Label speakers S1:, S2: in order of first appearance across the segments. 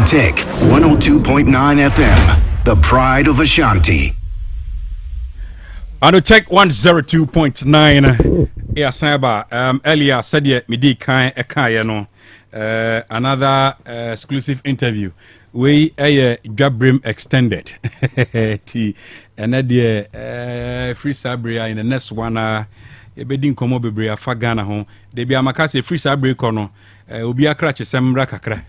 S1: OTEC 102.9 FM, the pride of Ashanti.
S2: On OTEC 102.9, yeah, Saba. Earlier said yeah, midi kai ekaya no. Another exclusive interview. We Dwabrem extended. And the free sabria in the next one. Ebedin komo bebre afa Ghana ho de bia makase free sabre kono obi akra chesemra kakra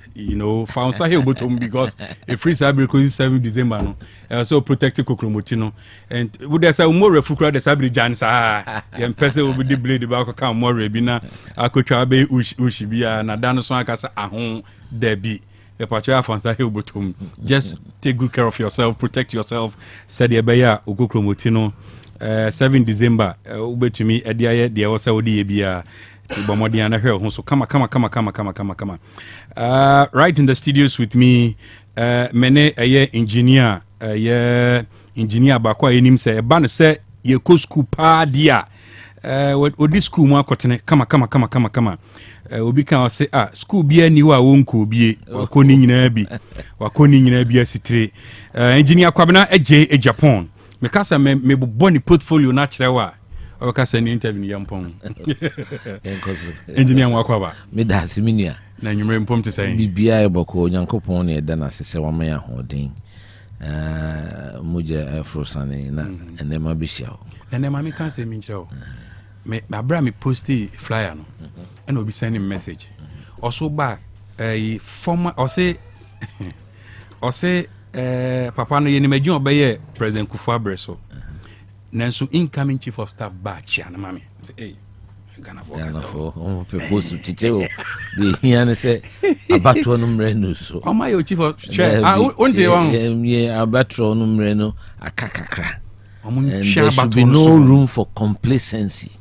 S2: found sa he obotom because a free sabre ko 7 December no so protect kokromoti no and would there say more refukra the sabre jan sa yem pese obi de blade ba ko kan more bi na akotwa be ushi bia na dan so akasa ahon da bi the patria fansa he obotom just take good care of yourself, protect yourself, said ye be ya okokromoti no 7 December to me Edia the Saudi Bia to Bomodiana her so come right in the studios with me mene a engineer engineer bakwa enim say ban say ye ko school pa dia what this school mo akotene come obi kan say school bia ni wa wonko bie wakoni nyina bi asitire engineer KWABENA AGYEPONG because me boni portfolio na kirewa o ka say ni interview yampon engineer wakwaba
S3: me da siminia
S2: na nyumre mpom te say
S3: bibia eboko nyankopon na eda na sese wa me ahoden muja afrosane na enema bihia o
S2: enema me kan say me kirewa me abra me posti flyer no and obi send him message also ba former or say papa no yeni medjun obeye President Kufuor so nanso incoming chief of staff ba chia na mame say hey Ghana for
S3: propose chichewo be here na say abatro no mre no so
S2: o my chief of onte wan
S3: abatro no mre no akakakra
S2: there
S3: should be no room for complacency.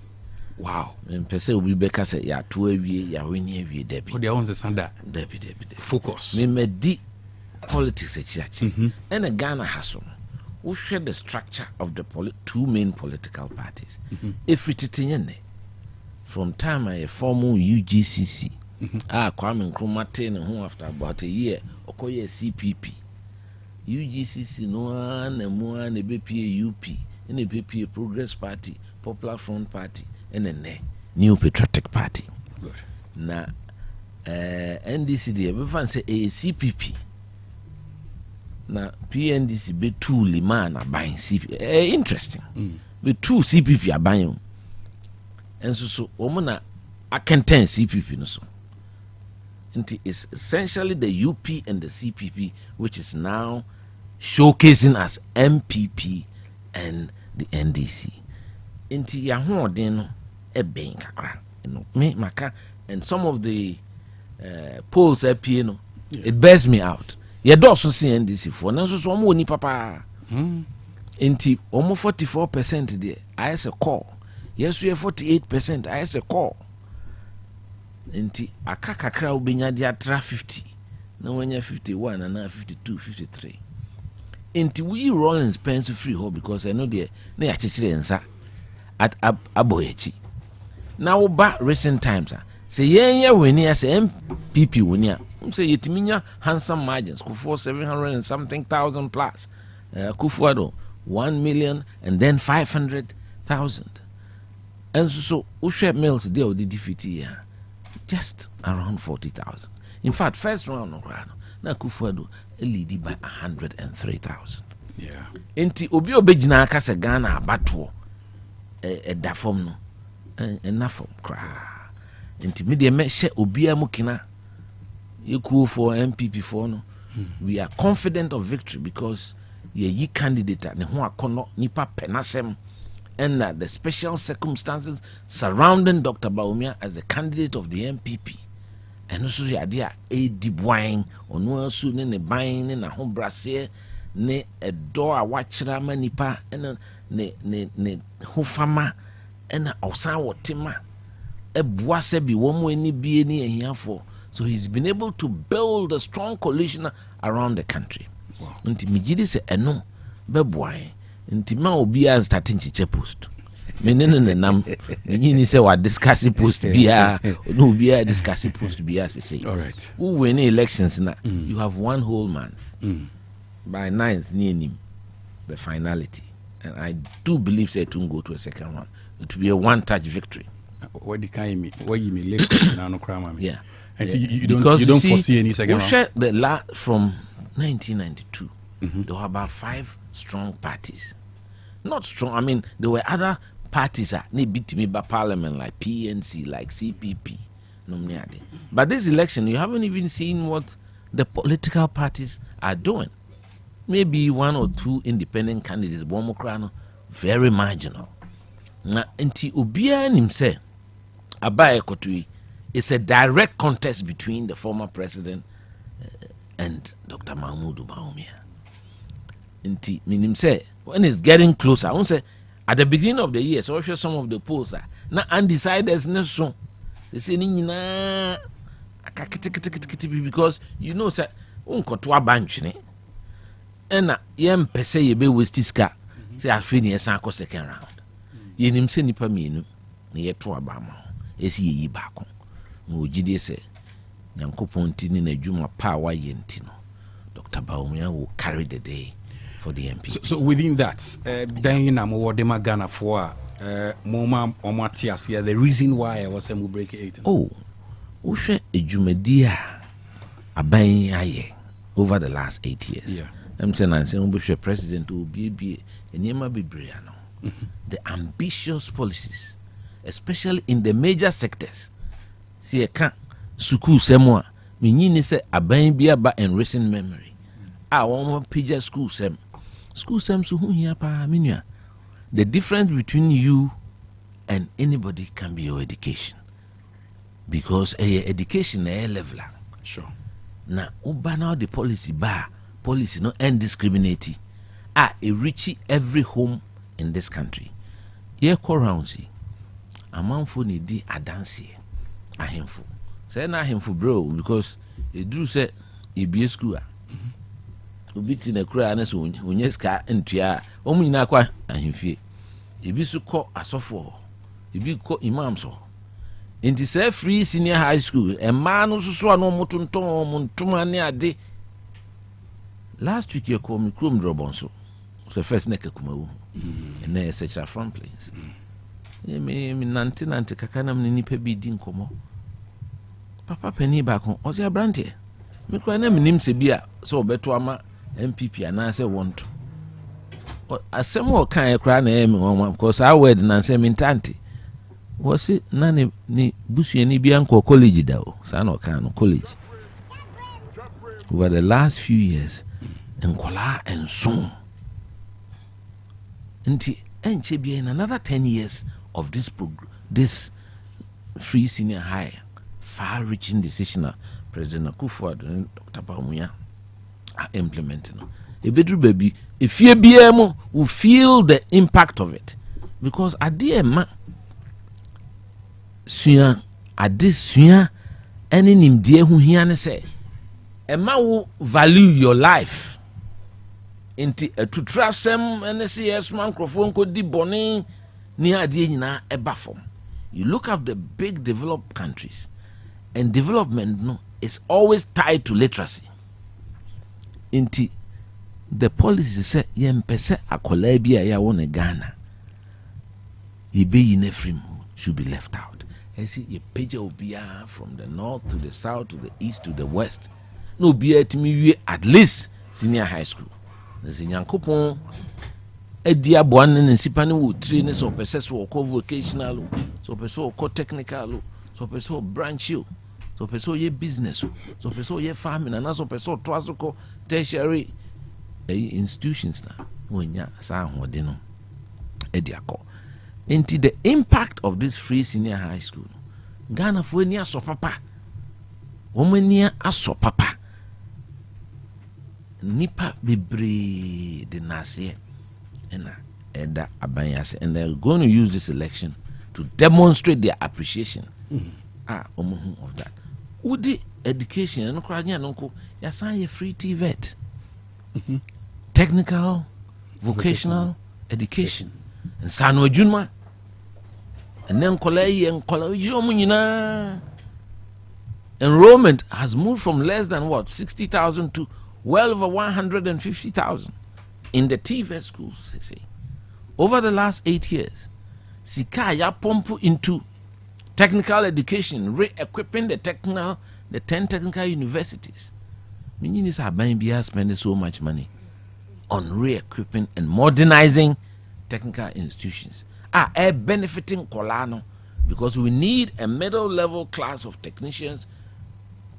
S2: Wow.
S3: Mpese obi beka say ya to awie ya weni awie debi
S2: o dia won se sanda
S3: debi
S2: focus
S3: me medi politics echiachi and a Ghana has we share the structure of the two main political parties. If it from time I formal UGCC Kwame Nkrumah who after about a year okoye CPP UGCC no na mu na BPA UP and a BPA Progress Party, Popular Front Party and a New Patriotic Party.
S2: Good.
S3: Na NDC dey be fan say a CPP na PNDC be two liman aban CPP interesting be two CPP aban so omo na akenten CPP no so nti is essentially the UP and the CPP which is now showcasing as MPP and the NDC nti ya hoden no e ben kakra me maka and some of the polls appear no it bears me out. Ye do so see NDC for na so omo oni papa enti omo 44% there I say call yes we 48% I say call enti akakakra obenya dia tra 50 na wanya 51 and na 52 53 enti we Rollins Pence free ho because I know there na ya chechire nsa at aboyechi now ba recent times say ye weni as MPP weni say yetiminya handsome margins Kufuor 700 and something thousand plus Kufuor 1 million and then 500,000 and so Ushe Mills deal the defeat just around 40,000. In fact first round na Kufuor lead by 103,000.
S2: Yeah.
S3: Enti obi obegina aka se Ghana abato da form no enough from cry enti me de me she obi amukina equal for MPP for no we are confident of victory because ye candidate ne ho akono nipa penasem and the special circumstances surrounding Dr. Bawumia as the candidate of the MPP and also the idea a dibwine ono so ne ban ne na ho brase ne edo a wachira manipa ne ho fama and osan wotima ebua se bi wo mo ani bie ni ahiafo. So he's been able to build a strong coalition around the country.
S2: Wow.
S3: Nti mijidi se eno beboae nti ma obi a starting chiche post menene nam ni say what discuss post bia no bia discuss post bia say
S2: all right
S3: who win elections now you have 1 whole month by 9th near the finality, and I do believe say to go to a second round. It will be a one-touch victory.
S2: What the kind me? What you mean? Yeah, and you don't foresee any second round.
S3: The from 1992, there were about 5 strong parties. Not strong. I mean, there were other parties that they beat me by parliament like PNC, like CPP, but this election you haven't even seen what the political parties are doing. Maybe 1 or 2 independent candidates, very marginal. Na enti obia nim say abaye kotui it's a direct contest between the former president and Dr. Mahmoud Bawumia. Enti minim say when it's getting closer, I won't say at the beginning of the year, so if some of the polls are na undecided so they say ni na because you know say unkoto abanch ni ena yem pese ye be waste ska say afini esan ko second round yenim se nipa mienu na yeto abama esi yi baako mo gide se nyankopon ti ni na adwuma pa wa yenti no Dr. Bawumia will carry the day for the MP.
S2: So within that then na mo wode magana for moma omatias here the reason why I was mo break 8
S3: wo hwe adwumadi a aban aye over the last 8 years.
S2: Yeah.
S3: I'm saying we president will be the ambitious policies, especially in the major sectors. See, I can't suku semwa. Minini say aban bia ba in recent memory. I want page school sem so who here pa minua. The difference between you and anybody can be your education, because education a level.
S2: Sure.
S3: Now, now the policy no indiscriminate it reach every home in this country. Ye rounds a man for need a dance a handful. Say na handful bro, because it drew say it be a school. Ubit in a cry and so when yes car and tia only na qua and him fear. It be so called a software. It be called imam so. In this free senior high school, a man who saw no motunton montumani a day. Last week you called me Chrome Drobonso. So first neck kumawu. And then such a front place. Me nanti kakana mni pebi din komo. Papa penny back on Osia Branty. Me kwa na minim se bia so beto ama MPP ana se want. Asem wo kan e kra na em won because I word na se mintanti. Was it nani ni busu ni bia nko college da o. Sa na kan college. Over the last few years Nkola and soon. Nti enche bia in another 10 years of this free senior high far-reaching decision President Akufo-Addo and Dr. Bawumia are implementing. Ebedru baby, if you BMO will feel the impact of it, because ade ma sua ade sua any nimdie hu hia ne say ema will value your life. Inti to trust them and say yes man microphone could di boni ni ade nyina eba form. You look at the big developed countries, and development no is always tied to literacy. Inti the policy say yempese akola bia ya won Ghana ibe in Ephraim should be left out. I see a page obia from the north to the south to the east to the west. No be at me at least senior high school. There's a Yankopon Edia Boan and Sipani would train so persess or co vocational, so perso co technical, so perso branch you, so perso ye business, so perso ye farming, and also perso twaso tertiary institutions now. When ya sa hodino Ediaco. Into the impact of this free senior high school, Ghana for near so papa, woman near a so papa. Nipa bebre de nase and eda abanyase, and they're going to use this election to demonstrate their appreciation of that. Udi education and kranya nonko yasan free TVET. Technical vocational education and sano junma and then enrollment has moved from less than 60,000 to well over 150,000 in the TVET schools, they say. Over the last 8 years, Sika ya pump into technical education, re-equipping the 10 technical universities. Ministers are spending so much money on re-equipping and modernizing technical institutions. Benefiting Kolano, because we need a middle-level class of technicians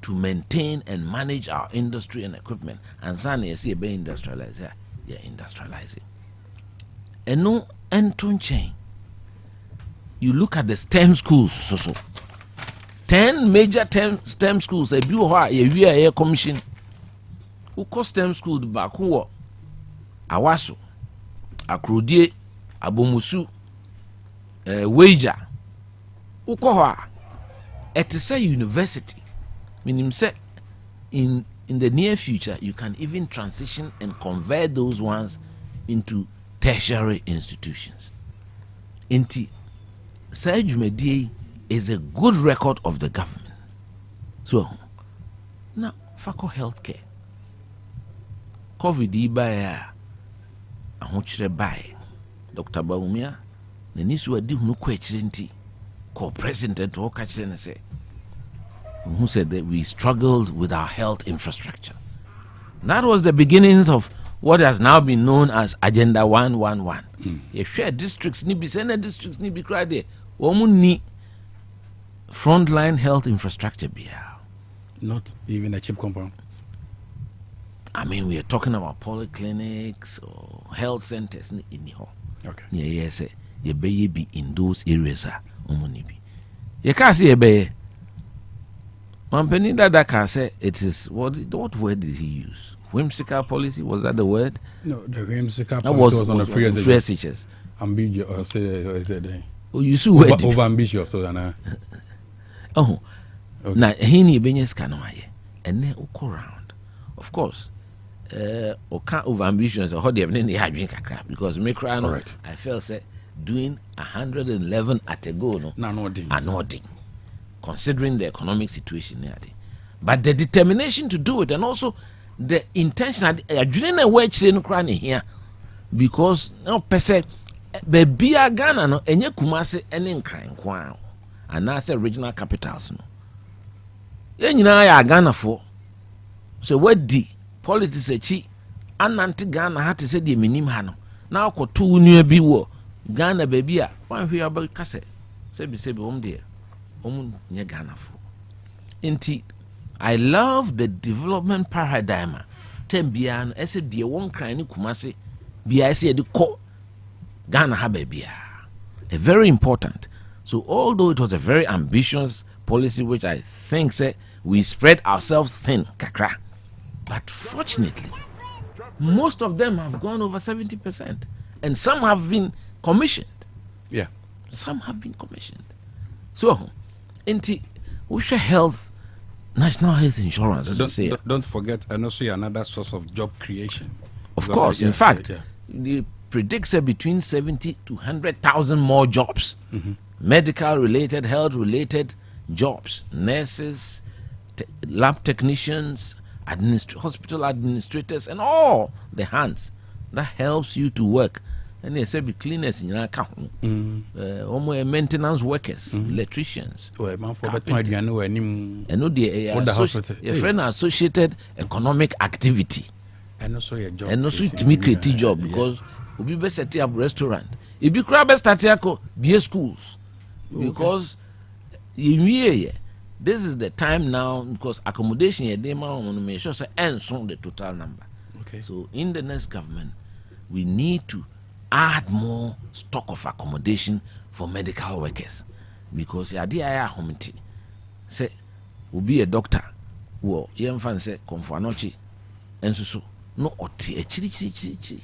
S3: to maintain and manage our industry and equipment. And some you see industrializing. And no end chain. You look at the STEM schools, 10 major STEM schools, a year commission. Who cost STEM school back who Awaso, Akrudie, Abomusu, Wager, Ukoha, at a university. Meaning, say, in the near future, you can even transition and convert those ones into tertiary institutions. Inti, Serge Medie is a good record of the government. So, now, Fako healthcare. COVID by ahokyere by Dr. Baumia, the nisu adi hunu kwechirenti called president to okachire say, who said that we struggled with our health infrastructure. That was the beginnings of what has now been known as Agenda 111. You share districts, ni bisena districts, ni bi krade, omu ni frontline health infrastructure bia.
S2: Not even a cheap compound.
S3: I mean, we are talking about polyclinics or health centers in Niho.
S2: Okay.
S3: Yes, you be in those areas. You can't see a bay. Mampeni that can say it is what word did he use? Whimsical policy, was that the word?
S2: No, the whimsical policy was on the
S3: phrase.
S2: Ambiguous, or say,
S3: oh, you see word
S2: over ambitious, so then.
S3: Oh, now he need benyes kanoye, and then uko round. Of course, or can't over ambitions or how they have drink a crap because me cry no. I felt say doing 111 at a go no. Nodding. Considering the economic situation there. But the determination to do it and also the intention during a wedge in Ukraine here because no pese baby Ghana no enye Kumasi ene nkran kwa and that's regional capitals no. Ye nyina ya Ghana for so what di politics echi ananti Ghana ha te se de minim ha no na akoto nua bi wo Ghana baby a wan hwe aba kase sebi de Ghana for. Inti, I love the development paradigm. Tembian, I said, dear one crying Kumasi, be I said, Ghana Habebia. A very important. So, although it was a very ambitious policy, which I think said we spread ourselves thin, kakra. But fortunately, most of them have gone over 70%. And some have been commissioned.
S2: Yeah.
S3: Some have been commissioned. So, Inti, we should health, national health insurance.
S2: Don't forget, and also another source of job creation.
S3: Of course, in fact, they predict between 70 to 100,000 more jobs, medical-related, health-related jobs, nurses, lab technicians, hospital administrators, and all the hands that helps you to work. And they say be cleaners in your account, maintenance workers, electricians, and your friend associated economic activity, and also to make creative job because we be set up restaurant. If you grab a be schools because this is the time now because accommodation make sure and so the total number.
S2: Okay.
S3: So in the next government, we need to add more stock of accommodation for medical workers because the idea is say will be a doctor wo yemfa say konfanochi enso so no oti echiri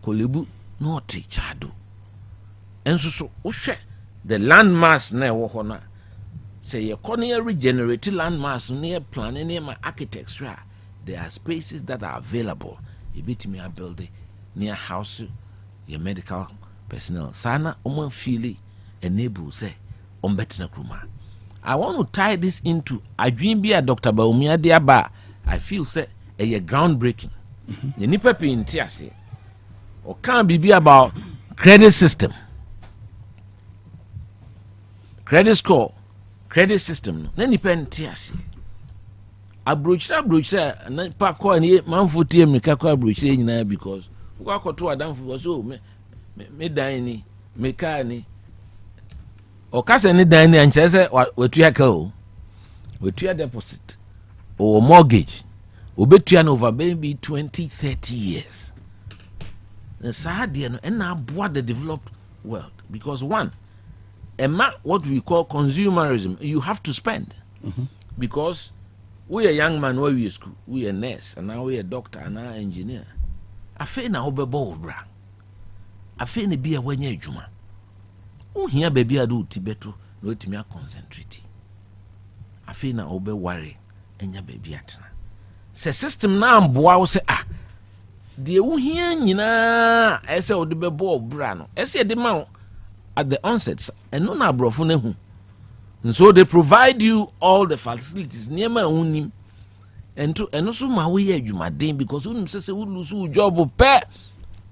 S3: kolebu no oti chado enso so wohwe the landmass na ewo ho na say you can regenerate landmass near planning near my architecture. There are spaces that are available. You beat me a building near house your medical personnel. Sana feel enable say on better kruma. I want to tie this into Adwinbia Dr. Baumia Diaba. I feel say a groundbreaking. The nipa pe in tiase or can be about credit system, credit score, credit system. Then nipa in tiase. Abrochira na pa ko ani manfo tie me ka ko abrochira nyina because ko akoto adamfo was so me dan ni me ka ni o kase ni dan ni anche se watua ka o watua deposit or mortgage obetua no over maybe 20-30 years. And sadly no na aboa the developed world because one what we call consumerism, you have to spend because we a young man where we school, we a nurse, and now we a doctor, and now engineer. I feel na obebo bra. I feel ni be a wenye juma. Oh here baby adu tibeto no timia concentrate. I feel na obe worry enya baby atena. Se system na amboa wo se de wo here nyina ese odebebo bra no. Ese de ma at the onset and no na brofo na hu. And so they provide you all the facilities. Niema unim, and also my way adwumaden because unim say we lose job pay,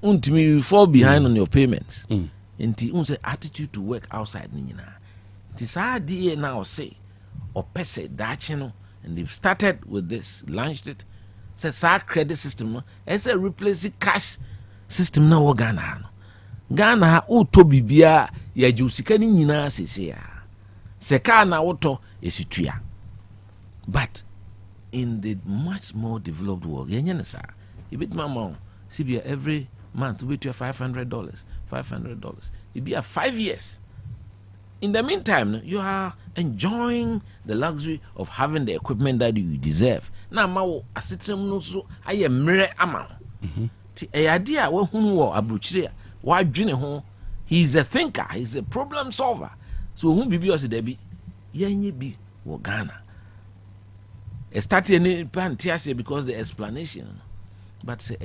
S3: untimi you fall behind on your payments. Enti un say attitude to work outside ni nyina. It is idea now say or pese dachi no, and they've started with this, launched it. Say sa credit system no, as a replace cash system na wo Ghana no. Ghana ha o to bibia ya jusika ni nyina sese ya. Seka na woto esitua. But in the much more developed world, yenye sa, you bit mama, CBA every month we to $500. It be a 5 years. In the meantime, you are enjoying the luxury of having the equipment that you deserve. Na ma asitrem no so aye mre ama. Ti e idea we hunu wo abruchire wa dwene ho. He is a thinker, he is a problem solver. So who bibi osi debi yenye bi wo Ghana. It started any pantiase because the explanation. But say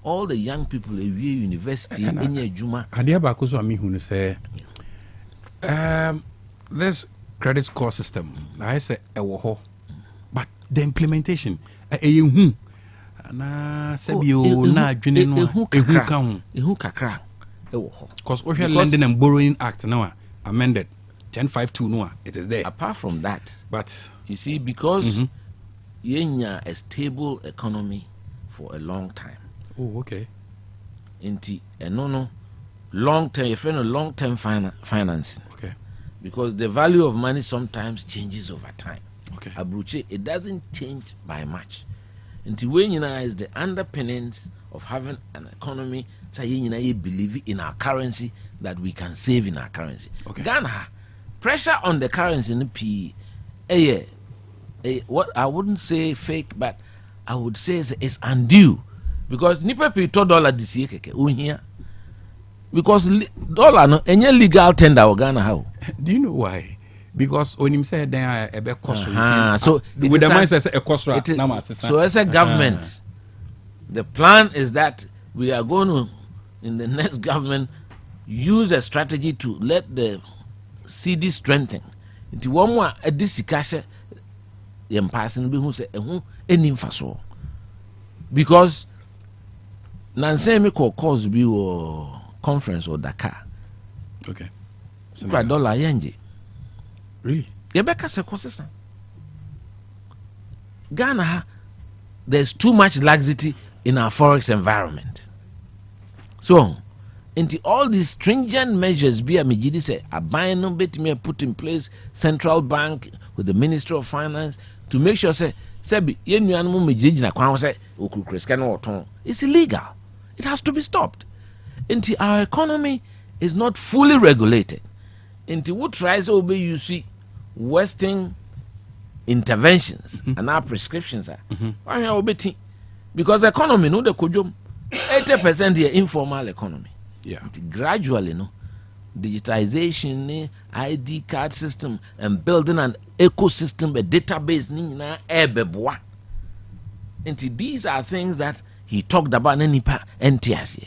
S3: all the young people at university in Juma.
S2: Adia ba ko so ami hu say this credit score system I say but the implementation hu na sebio na adwene no ehu kakra because we lending and borrowing act now amended 1052 no it is there.
S3: Apart from that,
S2: but
S3: you see because yenya a stable economy for a long time.
S2: Oh, okay.
S3: Inti no long term, if you long term financing.
S2: Okay.
S3: Because the value of money sometimes changes over time.
S2: Okay.
S3: Abruche, it doesn't change by much. Inti when is the underpinnings of having an economy. So you believe in our currency that we can save in our currency.
S2: Okay.
S3: Ghana, pressure on the currency in the P. What I wouldn't say fake, but I would say it's undue because nipa pay $2 this year here because dollar no any legal tender Ghana how.
S2: Do you know why? Because when him say then a be cost
S3: so
S2: with the mindset a cost
S3: so as a government the plan is that we are going to in the next government use a strategy to let the CD strengthen. Into one more a discussion the passing be who say any faso because Nancy me cause be or conference or Dakar.
S2: Okay.
S3: $1 yenje.
S2: Really?
S3: Yebeka se consistent. Ghana, there's too much laxity in our forex environment. So, into all these stringent measures, be a mijidi say, a buying no bet me put in place central bank with the Ministry of Finance to make sure say it's illegal. It has to be stopped. Into our economy is not fully regulated. Into what tries to obey you see Western interventions and our prescriptions are because the economy no the kujum 80% here informal economy.
S2: Yeah.
S3: Gradually no digitization, ID card system and building an ecosystem, a database na ebeboa. And these are things that he talked about NTS.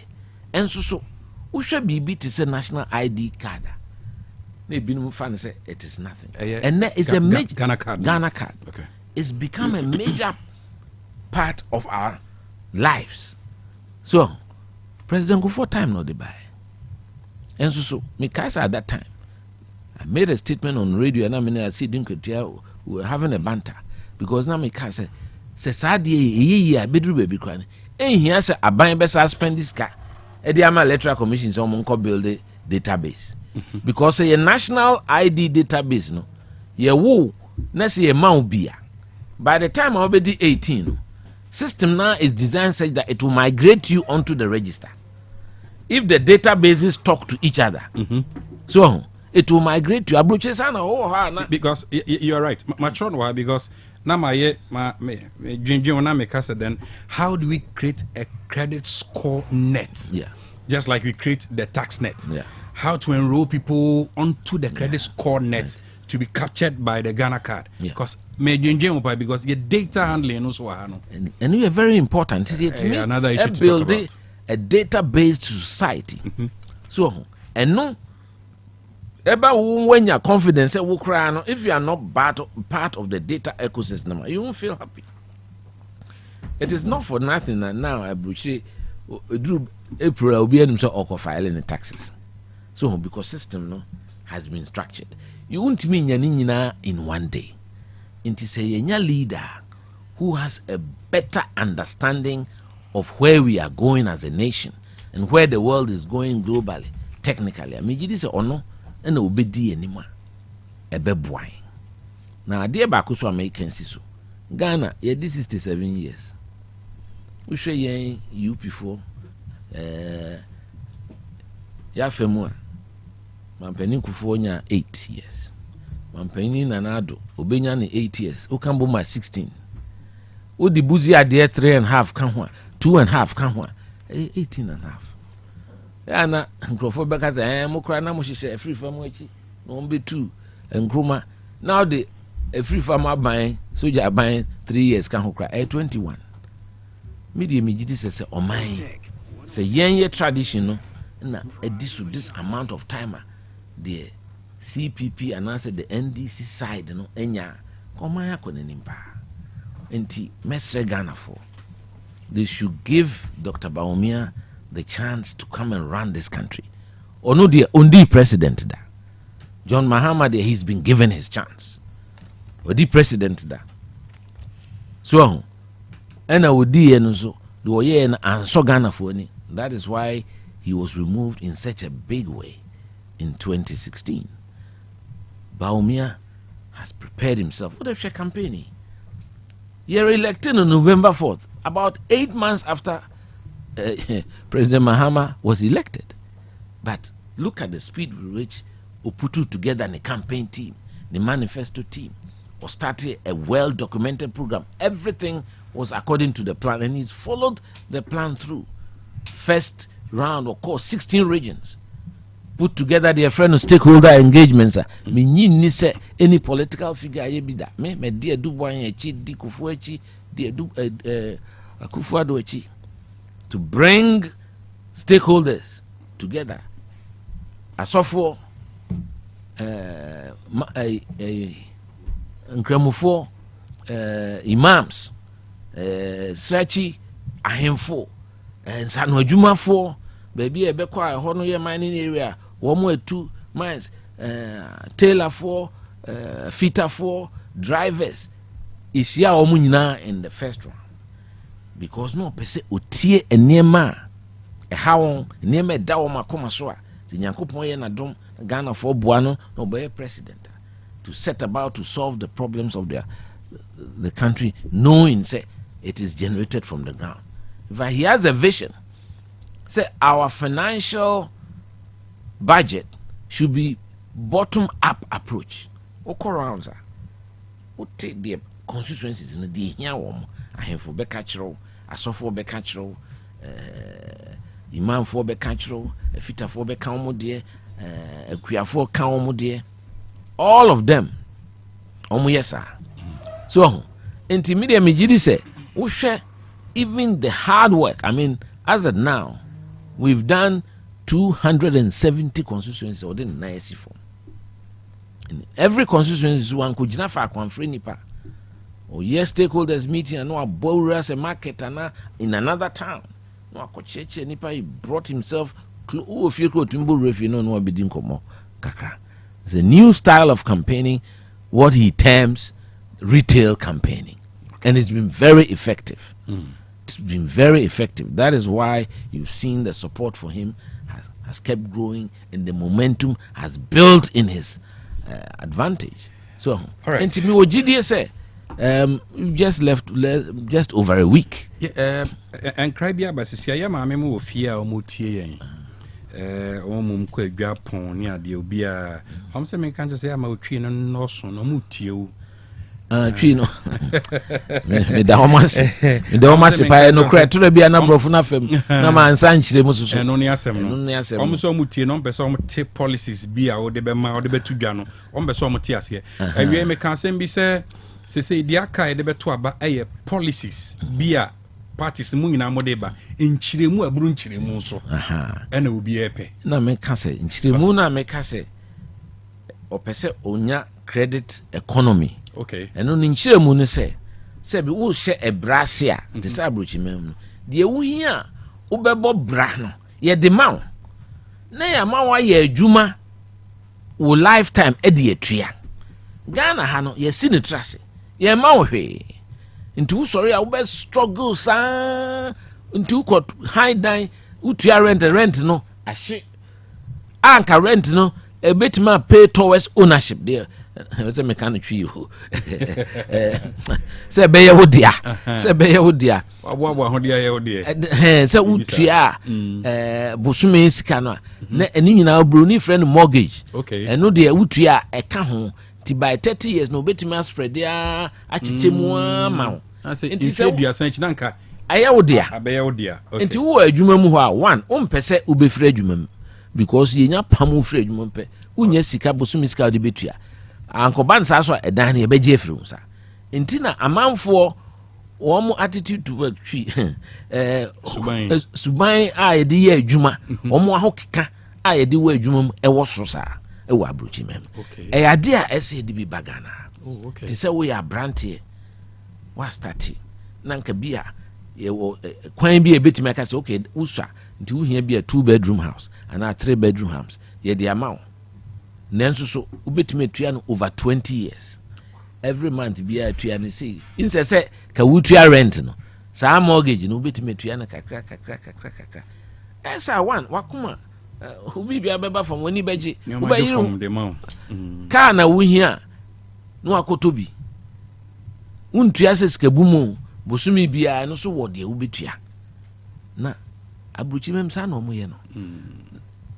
S3: And so we should be to say national ID card. they been fan say it is nothing.
S2: Yeah.
S3: And that is a major
S2: Ghana card.
S3: Ghana card.
S2: Okay.
S3: It's become a major part of our lives. So, President Kufuor time not the buy. And so me at that time, I made a statement on radio, and I see we were having a banter because now me say sadie bedru baby kwan. And here say aban be suspend this car. The electoral commission so build a database because a national ID database no ye wo na say a man bia. By the time I'll be 18, system now is designed such that it will migrate you onto the register. If the databases talk to each other, so it will migrate you.
S2: Because you are right. Why? Because now then how do we create a credit score net?
S3: Yeah.
S2: Just like we create the tax net.
S3: Yeah.
S2: How to enroll people onto the credit score net to be captured by the Ghana card. Because because your data handling also
S3: and we are very important. It's
S2: another issue to
S3: build
S2: talk about.
S3: A data-based society. So and no about when you're confident if you are not part of the data ecosystem, you won't feel happy. It is not for nothing that now I appreciate April will be filing the taxes. So because system no has been structured. You won't mean in one day. It is a leader who has a better understanding of where we are going as a nation and where the world is going globally, technically. I mean, it is ono and obedi anymore. A beboy. Now, dear Bakuso American so Ghana, yeah, this is 67 years. We show you before. Ya femua. Mampeni Kufuonya 8 years. Mampeni Nanado, Obenya ni 8 years. Okambo ma 16. Odi buzi ade 3.5 kanwa, 2.5 kanwa, 18.5. Ya na nkrofo beka say mokra na mo hihye free farm achi, no be 2 nkruma. Now the free farm aban, soja aban 3 years kan hokra 21. Media me gidi say oman. Say yen tradition no na this amount of time the CPP and answer the NDC side no enya komaya konenimpa. Enti mesre Ghana for they should give Dr. Bawumia the chance to come and run this country. Ono the ondi president da. John Mahama he's been given his chance. Odi president da. So ena odi eno so the oye na anso Ghana for ni. That is why he was removed in such a big way in 2016. Bawumia has prepared himself for the campaign. You're elected on November 4th, about 8 months after President Mahama was elected. But look at the speed with which Oputu together the campaign team, the manifesto team, or started a well-documented program. Everything was according to the plan, and he's followed the plan through. First round, of course, 16 regions. Put together their friend of stakeholder engagements. Me ni say any political figure ye be that. Me dear do one echi, di Kufuor echi, dear do Akufo-Addo echi, to bring stakeholders together. Asofo, Nkramufo, imams, Srachi, Ahemfo, and Sanwajumafo. Baby, a bekwa hono ye mining area, 1 miles, tailor for, fitter for, drivers. Is ya omunina in the first round. Because no pese otie enema e hawon enema da wo makoma so a Nyankopon ye na dom Ghana for Buano no be president to set about to solve the problems of the country, knowing say it is generated from the ground. If he has a vision, say our financial budget should be bottom up approach. Okoranza. What take the constituencies in the here wom ahemfo be kachiro, asofo be kachiro, imam for be kachiro, fita for be kan mo de, akuafo kan mo de. All of them omo yesa. So intermediate me say wo hwe even the hard work. I mean, as of now, we've done 270 constituencies or the nice form. in every constituency one could jina for free nipa. Or yes, stakeholders meeting and no a bowl as a market and in another town. No a kocheche nipa he brought himself if you go to Mbu you know no bidin komo kakra. It's a new style of campaigning, what he terms retail campaigning. And it's been very effective. It's been very effective. That is why you've seen the support for him has kept growing and the momentum has built in his advantage. So, and to me, what GDS say, just left just over a week.
S2: Yeah, and Cribia Basisia, my memo of fear or mutie. Omum kwa AGYEPONG ni ade obi a am se me kan say am otwi no so no mutie
S3: twi no me da homase pa no kra to bia na brofo na fam na ma ansa nchire mu susu
S2: no ne asem no om so mutie no be so om te policies bi a wo de be ma wo de betu dwa no om be so om te ase awie me kan sem bi se di aka de betu aba eye policies bi a parties mu nyina modeba nchiremu aburu nchiremu so ena obi epe
S3: na me ka se nchiremu na me ka se opese onya credit economy.
S2: Okay.
S3: Eno ni nchiremu ne se bi wo hye ebrase a de sa abrochimem no de wo hia wo bebo bra no ye de ma wo na ya ma wa ye adwuma wo lifetime e de atua Ghana ha no ye si ne trase ye ma wo hwe nti wo sorry a wo be struggle sa nti wo high down utua rent no ahye anka rent no a bit ma pay towards ownership there. Say me can twi you. Say be ye wo dia. Say be ye wo dia.
S2: Abo ho dia ye wo dia.
S3: Say utua bosume sika no na eni nyina bro ni friend mortgage.
S2: Okay.
S3: Eno de utua e ka ho ti by 30 years no betima spread dia achichemu ama.
S2: Nti say dua san china nka
S3: aye wo dia.
S2: Abe ye wo dia. Okay.
S3: Nti wo adwuma mu ho a one o mpese ubefiri adwuma mu because yenya pamu firi adwuma mpe unya sika bosume sika de betua. Ankoban sa so edan ne beje firi nsa ntina amanfo wo mo attitude to work twi suban a ye de ye adwuma wo mo ahokeka a ye de wo adwuma mu e wo so sa e wo abrochi mem e ade a ese de bi bagana ti se wo ya brante wa start na nka bia ye wo kwan bi e betime aka se okay usua nti wo hia bia 2-bedroom house ana 3-bedroom house ye de amount Nenso so ubetime tua no over 20 years. Every month be a tua no say. Inse say ka wutua rent no. Sa mortgage no ubetime tua no kakra. Esa one wakuma ubi bia beba from woni beji. Ubayi from
S2: the mount.
S3: Ka na wo hia no akotobi. Untua se skabumu bosumi bia no so wo de ubetua. Na abruchimem sa no mo ye no.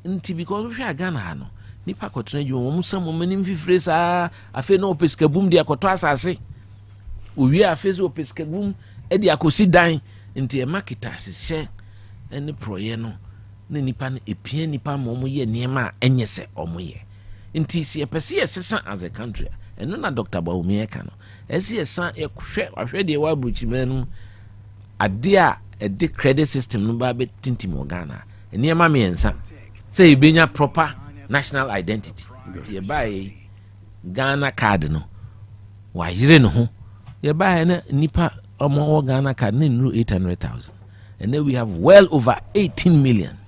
S3: Nti because we are Ghana ha no. Nipa kotrena ju wo musam mani mfifire saa afi na opeska bum de akoto asase owi afi zo opeska bum e de akosi dan nti e market asese ene proye no na nipa na epie nipa ma omo ye niema enye se omo ye nti si epese ye sesa as a country eno na Dr. Bawumia e ka no esi esa e hwe de wa bruchi menu ade a e de credit system no ba be tintim Ghana niema me ensa say e benya proper national identity. You buy Ghana card no. Wa yire no ho. You buy na nipa omo Ghana card no 800,000. And then we have well over 18 million.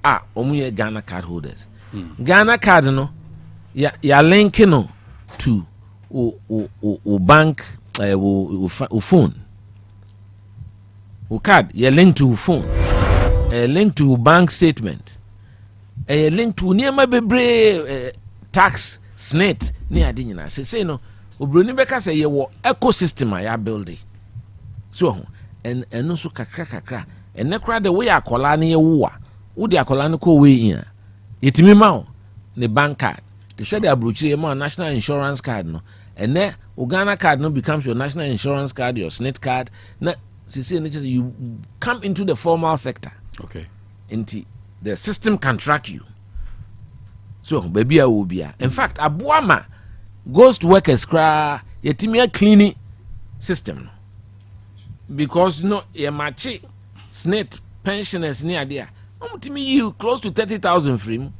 S3: Omo Ghana card holders. Ghana card no ya link no to o bank o phone. O card ya link to phone. Link to bank statement. Link to niema bebre tax SNET ni ade nyina say no obroni beka say ye wo ecosystem ya build so eno so kakra ene kra de we akola ne ye wo a wo de akola ne ko we yin yetimi ma ne bank card they said they abrochi ye ma national insurance card no ene Ghana card no becomes your national insurance card, your SNET card na say you come into the formal sector.
S2: Okay.
S3: The system can track you. So baby will be. In fact, abuama ghost workers cry yetimia cleaning system because no ye machi SNET pensioners near there. You close to 30,000 free.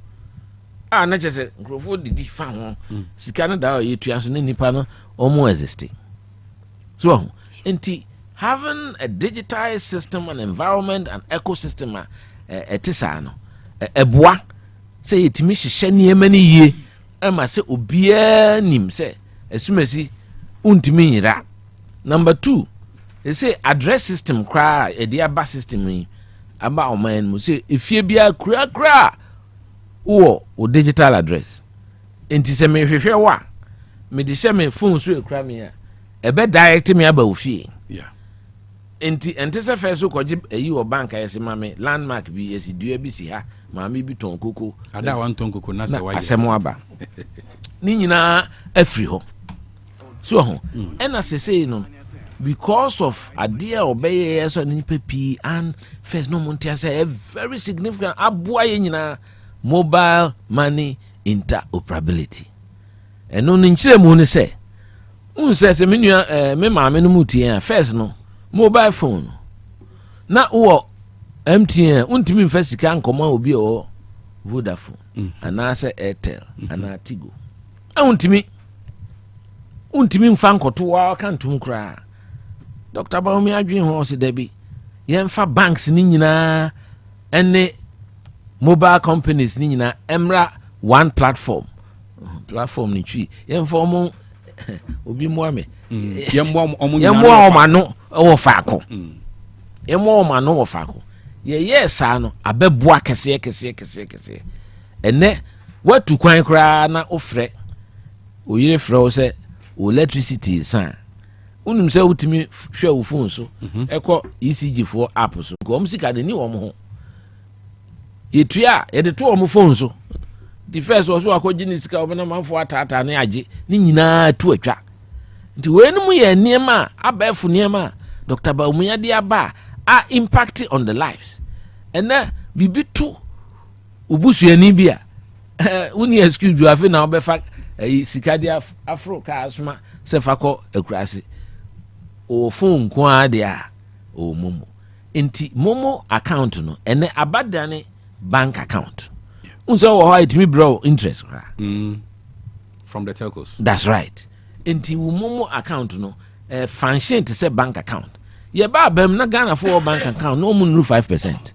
S3: na chese nkrofo didi fa ho sika no da ye tua so ne nipa no omo existing so enti having a digitized system and environment and ecosystem etisa no eboa say yetimi hihye niema ne yie ama say obia nim say asumasi untimi nyira. Number 2, they say address system kra e dia ba system yi aba oman mu say efie bia kra o digital address enti se me hwehwe wa me de hye me phone so ekra me a ebe direct me aba ofie enti se first so koje eyi o bank ayese ma me landmark bi esi dua bi si ha ma me bi ton koko
S2: ada wan ton koko na se wa
S3: asemo aba ni nyina afri ho so ho ena se no because of idea obey so ni pepi and first no montia say a very significant aboa ye nyina mobile money interoperability eno no nchire mu ne say se me nua me maame no mutie first no mobile phone na wo MTN untimi mfa sika nkoma obi o Vodafone ana se Airtel ana Tigo untimi mfa nkoto wa kantum kra Dr. Baumi adwen ho se dabi yemfa banks ni nyina ene mobile companies ni nyina emra one platform ni twi yemfa omo obi moame
S2: yemmo
S3: omano wo faako yemmo omano wo faako ye sa no abeboa kese ene watu kwan kra na ofre oyire frɛ wo se electricity san unum se utimi hwe wo phone so ekɔ ECG for app so ko sika de ni wo mo ho yetua ye de to wo phone so the first was akɔgye ni sika obena manfo atata ne agye ni nyina tu atwa nti wenum ye niema abafu niema Dr. Baumuya de aba impact on the lives and bibi tu ubusuani bia uni excuse you afi na obefa sika de afro ka asoma se fakɔ akurase o phone ko ade o momo enti momo account no ene abadane bank account unso wo it me bro interest
S2: from the telcos.
S3: That's right. Enti wo momo account no function to say bank account ye ba bam na Ghana for bank account no mun 5%.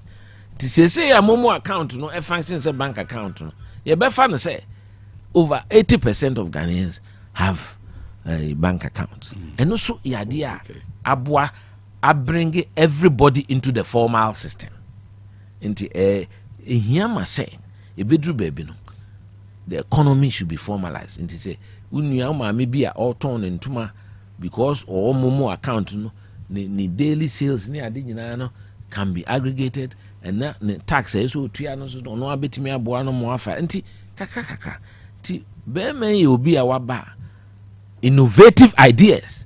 S3: Ti say ya momo account no function say bank account no ye be fa no say over 80% of Ghanaians have a bank account. And also idea abwa bring everybody into the formal system. Into hiyama say e bedru baby no the economy should be formalized. Into say unuya ma maybe a all turn ntuma because or momo account no ni daily sales ni ade nyina no can be aggregated and na tax so tua no so no abetimi aboa no mo afa nti kakra ti be me obi a waba innovative ideas.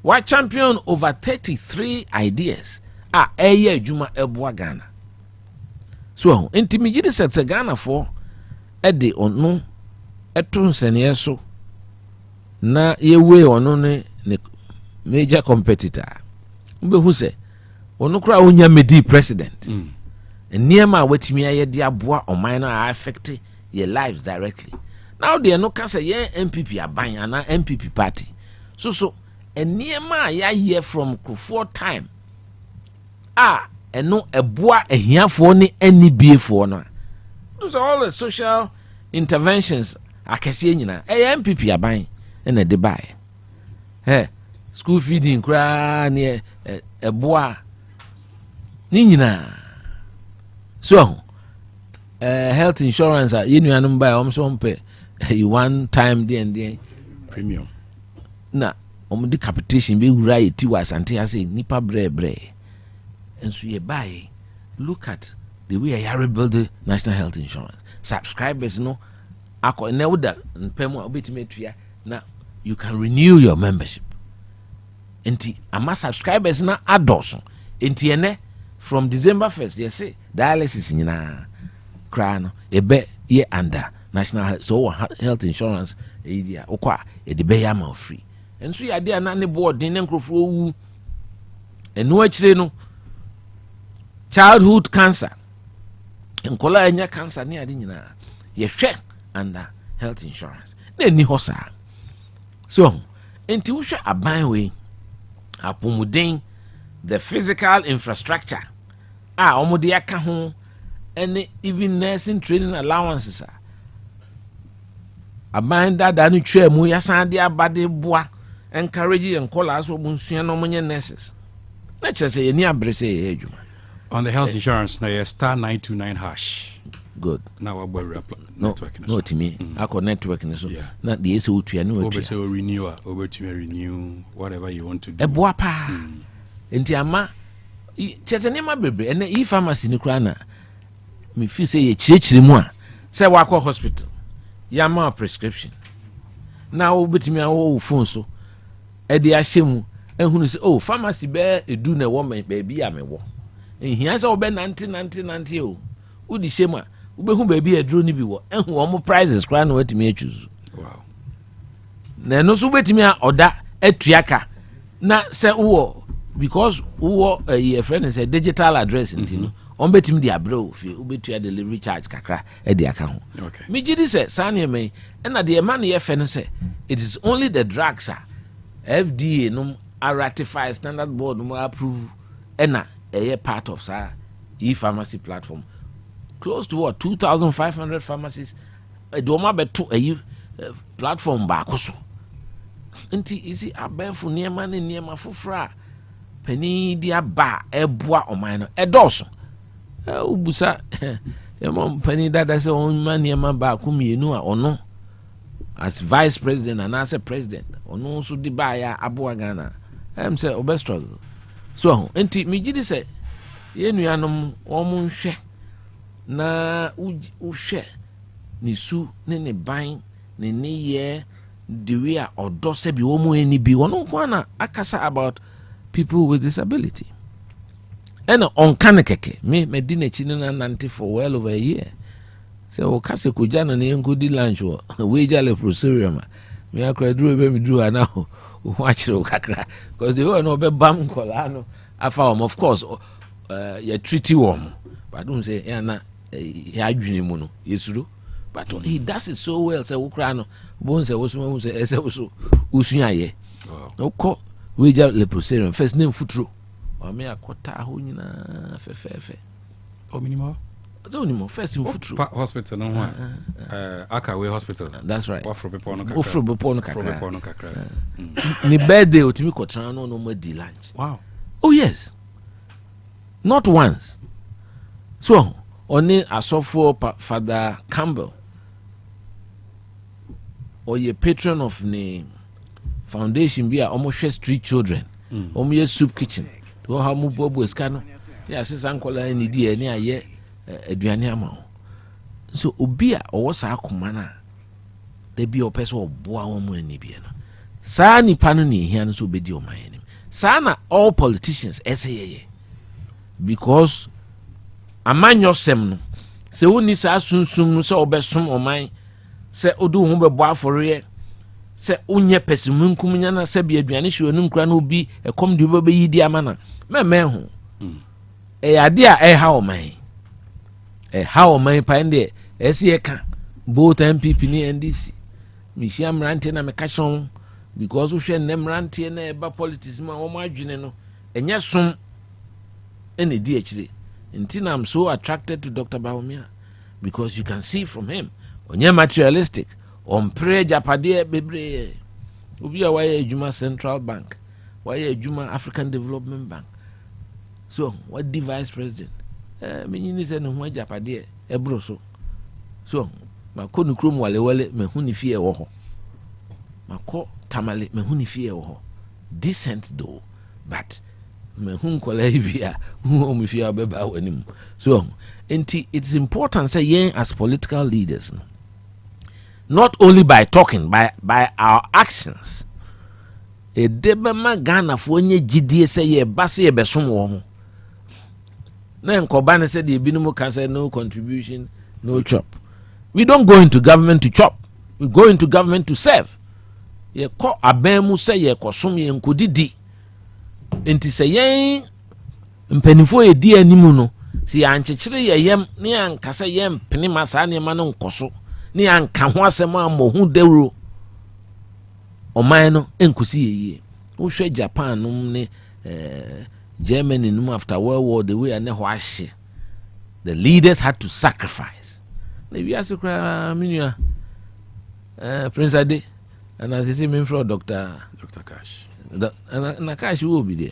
S3: Why champion over 33 ideas eye adwuma eboa Ghana. So intimigidi set Ghana for ede ono eto nsene so na yewe ono ne major competitor. Mbe hu se ono kra onya medi president. Niema watimi aye de aboa oman na affect your lives directly. Now they no can say yeah MPP aban na MPP party. So niema ya year from Kufuor time. Eno eboa ehiafo ne NBA for no. Those are all the social interventions akese nyina. MPP aban na de buy. School feeding kra ne eboa ni nyina. So health insurance you nuanum buy so mpe one time then
S2: premium
S3: na the capitation be wura eti wa asante ase nipa bre and so ye buy look at the way I rebuild the national health insurance subscribers no akọ na woda mpem a obetime tua na you can renew your membership enti ama subscribers na adoso enti ene from December 1st they say dialysis nyina kra no ebe ye under national health insurance area okwa e de be ya ma free enso ya de na ne board ne nkrofo wu eno akire no childhood cancer enkola anya cancer ne ade nyina ye hwe under health insurance. Na ni ho saa. So, enti wo hwe aban we apomuden the physical infrastructure omode aka ho and even nursing training allowances aban dada no twa mu yasan de abade boa encourage and call us obunsuan no monye nurses na chere say ni abre say adwuma
S2: on the health insurance na yes star 929 hash
S3: good
S2: now we network
S3: no timi akọ network ni so na de ese otua ni otua
S2: say renew renew whatever you want to do
S3: boa pa enti ama chere ni ma bebre ene e pharmacy ni kra na me feel say ye chirechire mu a say wakọ hospital ya ma prescription na wo betimi a wo phone so e de ahyem ehunu say oh pharmacy be edu na wo me ba bi a me wo ehia say wo be nante o wo di hyem a wo be hu ba bi eduro ni bi wo ehu wo mo prices kra na watimi achuzu
S2: wow
S3: na no so betimi a oda atuaka na say wo because wo your friend say digital address ntino on betim di abro fi obetua delivery charge kakra e di aka ho
S2: okay
S3: me gidi say sane me na de man ye fe no say it is only the drugs FDA no ratify standard board no approve na part of e-pharmacy platform close to what 2,500 pharmacies do ma beto platform ba koso nti isi abefo niema ne niema fofra pani dia ba eboa oman no edoso ubusa yamam pani dada se on maniema ba kumienu a ono as vice president and as a president ono so di ba ya aboa Ghana say obestruggle so enti migidi se ye nuanom omo nhwe na uhwe ni su ne ban ne ye the way odo se bi omo eni bi wono kwana akasa about people with disability. And on Kanakeke, me dinner chin and nanti for well over a year. So Casa Kujana and Kudi lunch or Wajale Prosurium. Me I could do a baby drew now. Watch it, because they were no bam colano. I found, of course, your treaty warm. But don't say, Anna, Hydrinimuno, is true. But he does it so well, say Ukrano, Bones, I was also Usuaye. No call. We just leprosarium first name futuro o me akota ho nyina fefefe
S2: o minimo
S3: so ni mo first name futuro
S2: hospital no ho Akawe hospital
S3: that's right
S2: ofro bepo no kakra
S3: ni birthday otimi kotra no mo di lunch
S2: wow
S3: oh yes not once so oni asofo Father Campbell or ye patron of name foundation be almost street children ye soup kitchen to ha mu bobo escano ya sisa nkola ni di eni aye aduane ama so obi a owo sa akoma na de bi opese oboa wo mu ani bi na saa nipa no ni hia no so obedi o man ni saa na all politicians essay because amanyo sem no se woni saa sunsum no se obesom o man se odu ho bebo afore se unye pesimunkum nyana se bi aduane hwe onum kra na obi ekom de be yi di amana meme ho ade a ha o man pa ende ese ka both MPP ni NDC mi hia mrante na me ka shon because wo hwe ne mrante na eba politics ma wo adwene no enye som ene di akire ntina I'm so attracted to Dr. Bawumia because you can see from him onye materialistic on pray japade bebre obi a why Juma Central Bank why Juma African Development Bank so what the vice president me nyini se ne ho japade ebro so mako no krom wale me hu ni fie wo ho mako tamale me hu ni fie wo ho decent though but me hu nkola bia hu o me fie abeba wanim so it's important say yen as political leaders not only by talking by our actions e debema Ghana fo nye gidie se ye base ye besom wo ho na enkoba ne se de ebinumu kan say no contribution no chop. We don't go into government to chop, we go into government to serve. Ye ko abemu se ye kosom ye nkodidi enti se yen mpanifo ye di animu no si ankyekere ye yem ne ankasa yem pene masa ne ma no nkoso ni anka ho asɛm a mo hu dawro ɔman no enkusi yeye wo hwɛ Japan nom ne Germany nom after World War the way ane ho ahye the leaders had to sacrifice na wiase kra menua Prince Ade and as say me from Dr.
S2: Cash
S3: na Cash wo bi there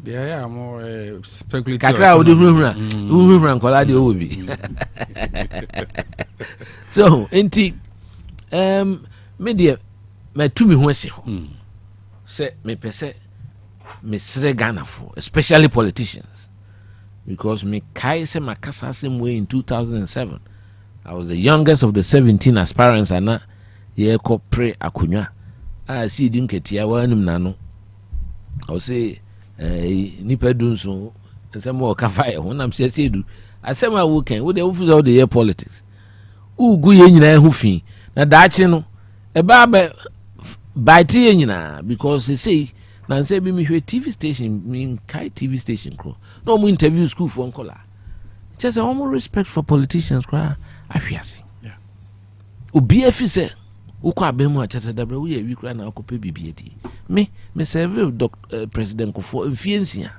S2: there are more speculative
S3: kakra wo de hurahura nkola de wo bi so enti me de me tu mi ho ase ho say me pese me sre Ghana for especially politicians because me kai say makasa same way in 2007 I was the youngest of the 17 aspirants and ye ko pre akonwa a si di nketia wanum nano I say nipa dunso nsem o ka fa ho nam se du asem a wo kan wo de wo fuza wo de ye politics ugu ye nyina hu fi na daachi no e ba bite ye nyina because they say na say bi me hwe TV station me kai TV station kro no mo interview school for nkola just a more respect for politicians kra ahwiase
S2: yeah
S3: obi afi se ukọ abemu a chata dabra wo ye wi kra na akope bibie di me serve president Kofo mfiensia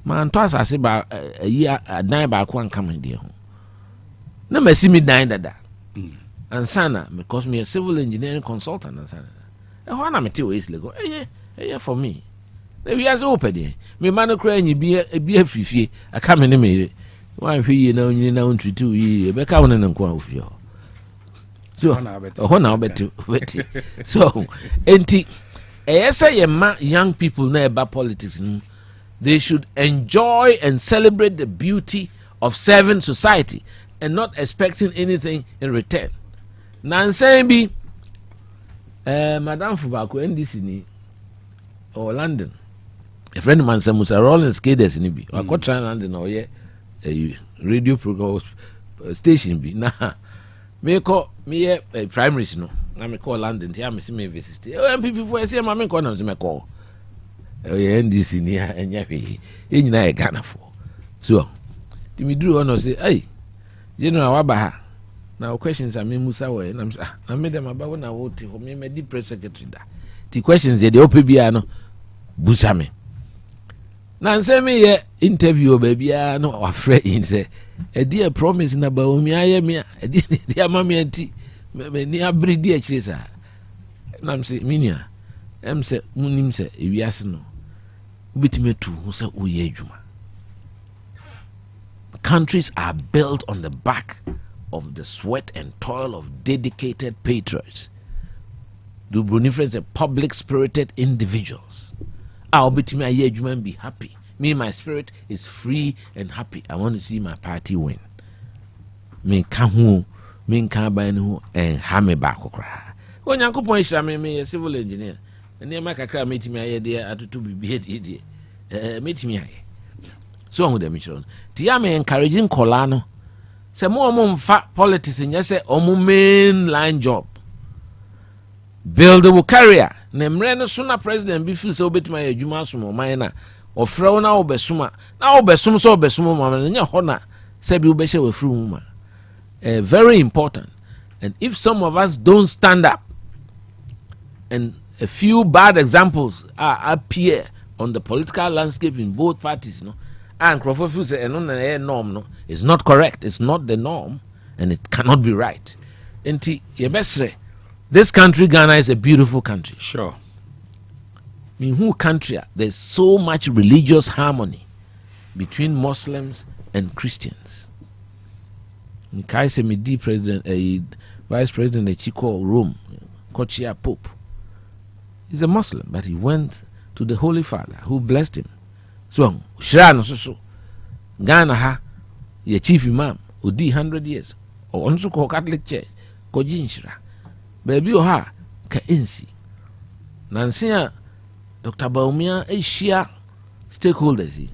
S3: ma nto asase ba yi adan ba ko anka me de ho na masi mi dan dada ansana because me a civil engineering consultant ansana e ho na mete we islego for me na wi as opede me man kra nyi bi afifie aka me ne me wan hwe yi na onyi na ontutu yi e be ka wona nko afie ho so na obeti so enti say young people na about politics they should enjoy and celebrate the beauty of serving society and not expecting anything in return. Nansen Madam Fubako NDC ni or London. A friend of mine said Musa Rollins Caders ni bi. I got try London or a radio program station bi. Na me call me a primary no. Na me call London. Tia me see me visit. People for say ma me call na me call. NDC ni enya hwe. Enyina e Ghana for. So, timi duru ono say, "Hey, General Wabaha. Now questions are me Musa we na I made them about na wo ti ho me di press secretary da. The questions they opebia no busa me. Na say me ye interview baby no afre in say, "E dia promise na ba o mi aye me, e dia ma me anti me ni abridi a kire sa." Na say minia em say munim say ewiase no ubitime tu ho say oye adwuma. Countries are built on the back of the sweat and toil of dedicated patriots. Do Brunifrens are public spirited individuals. I'll be to me a adwuma and be happy. Me, my spirit is free and happy. I want to see my party win. Me kahu, me kabanu and hame bakokra. When Uncle Point me a civil engineer, and near my kakra meet me a idea at to be idiot. Meet me. So on the mission. Tiame encouraging Colano. Say more fat politics in yes, mainline job. Build a career. Nemreno sooner president be feel so bit my Jumasum minor or Frona or Besuma. Now Besum so Besuma and your honor. Say you beshe with Fruma. Very important. And if some of us don't stand up, and a few bad examples appear on the political landscape in both parties, no. And Crawford say norm no, it's not correct. It's not the norm, and it cannot be right. This country, Ghana, is a beautiful country.
S2: Sure.
S3: I mean, who country? There's so much religious harmony between Muslims and Christians. Kaise Midi president, vice president, Chiko Rome, Kochia Pope. He's a Muslim, but he went to the Holy Father, who blessed him. So, Shran so Ghana ha ye chief imam odi 100 years or onso ko Catholic Church ko jinshira baby o ha ka ensi nansia Dr. Baumia ehia stakeholders yi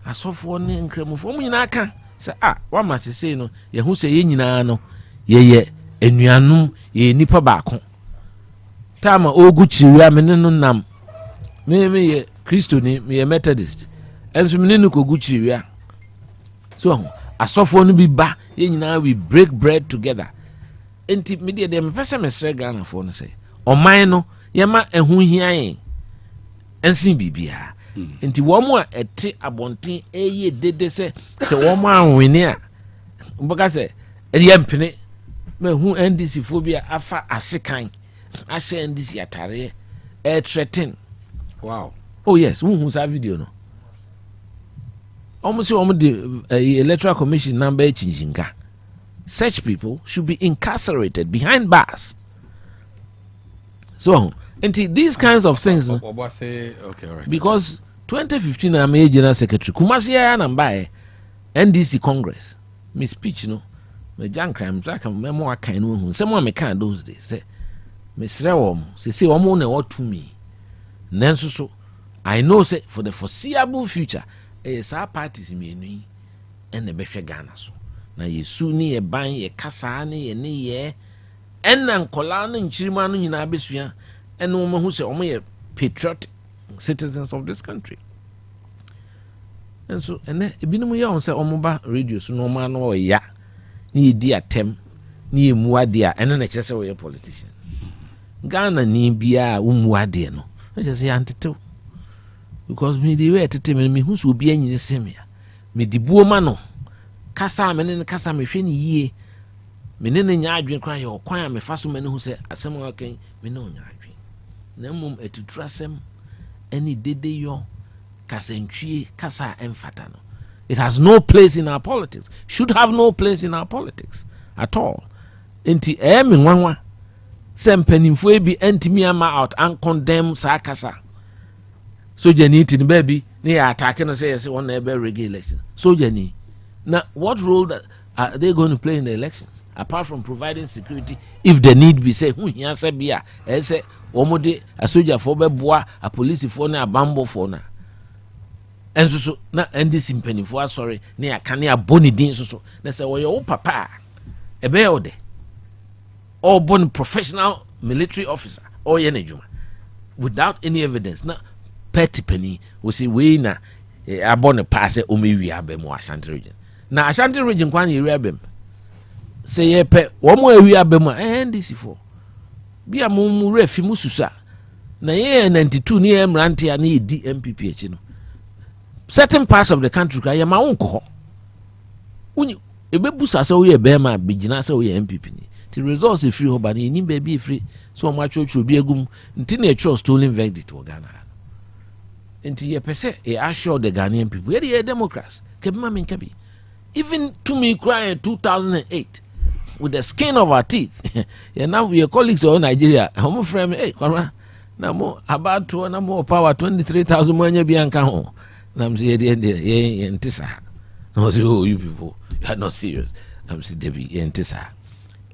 S3: asofo ne nkremofo mu nyina aka say wa masese no ye hu say ye nyina no ye enuanum ye nipa baako tama ogu chiriwa me ne no nam me ye Christo ni me Methodist enso me ne ko guchiriwa so asofo no bi ba ye nyina we break bread together enti media de me pese mesre Ghana for no say oman no yema ehu hia yen ensin bibia enti wo mo a ete abonten eye dede se wo mo anwene a mboka se e yempene me hu NDC phobia afa asekan ahye NDC atare e threaten.
S2: Wow.
S3: Oh yes, who that video no? Almost the electoral commission number chinjinga. Such people should be incarcerated behind bars. So, and these kinds of things.
S2: Okay, all right.
S3: Because 2015 I'm a general secretary. Kumasi ya nambaye NDC Congress. Me speech no. Me jankram traka memo akan no hu. Some me can those days. Say me sre wom. Say wom na what to me. Nanso so I know say for the foreseeable future our parties me and the behwe Ghana so na yesu ni ye ban ye kasa ni ye ne ye enna nkola no nchirima no nyina besua ene wo hu say omo ye patriotic citizens of this country. And so ene ebinum ye on say omo ba radio so no ma no ya ni di atem ni emu ade a ene na kyerese wo ye politician. Ghana ni bia umu ade no I just say antito because me the way tete me who so be anyine semia me di buoma no kasa me ne kasa me hwe ni yie me ne nya adwen kwan ye okwan me fa so me ne hu se asem wa kan me ne nya adwen na mum etutrasem any dede yo kasentwie kasa emfata no. It has no place in our politics, should have no place in our politics at all. Enti me nwanwa sem penimfo e bi antimi ama out and condemn sakasa soja ni tin baby ni attack no say yes one ebe reggae election soja ni. Now what role that are they going to play in the elections apart from providing security if the need be say hu hia say bia e say omode a soldier for be boa a police for na abambo for na enso so na NDC penimfo sorry ni aka ni aboni din so na say wo your papa ebe e ode or born professional military officer or yenejuma without any evidence na petty penny we see we na abon pass omewi abem Ashanti region na Ashanti region kwan ye abem say ye pe wo mo awi abem NDC for bia mo refi mususa na ye 92 ni emrante ya na di MPP echi no certain parts of the country ka ye ma wonko ho unyi ebebusa say we be ma bigina say we MPP ni the results if free hobani ni baby free so much obi agum nti na trust stolen verdict wo Ghana nti ye pese e assure the Ghanaian people we are democrats kebima men kabi even to me cry in 2008 with the skin of our teeth yeah now your colleagues in Nigeria home frame hey kwara na mo about to na mo power 23,000 mo anya bi anka ho na am say ye ntisa no say oh you people you are not serious am say Debbie ye ntisa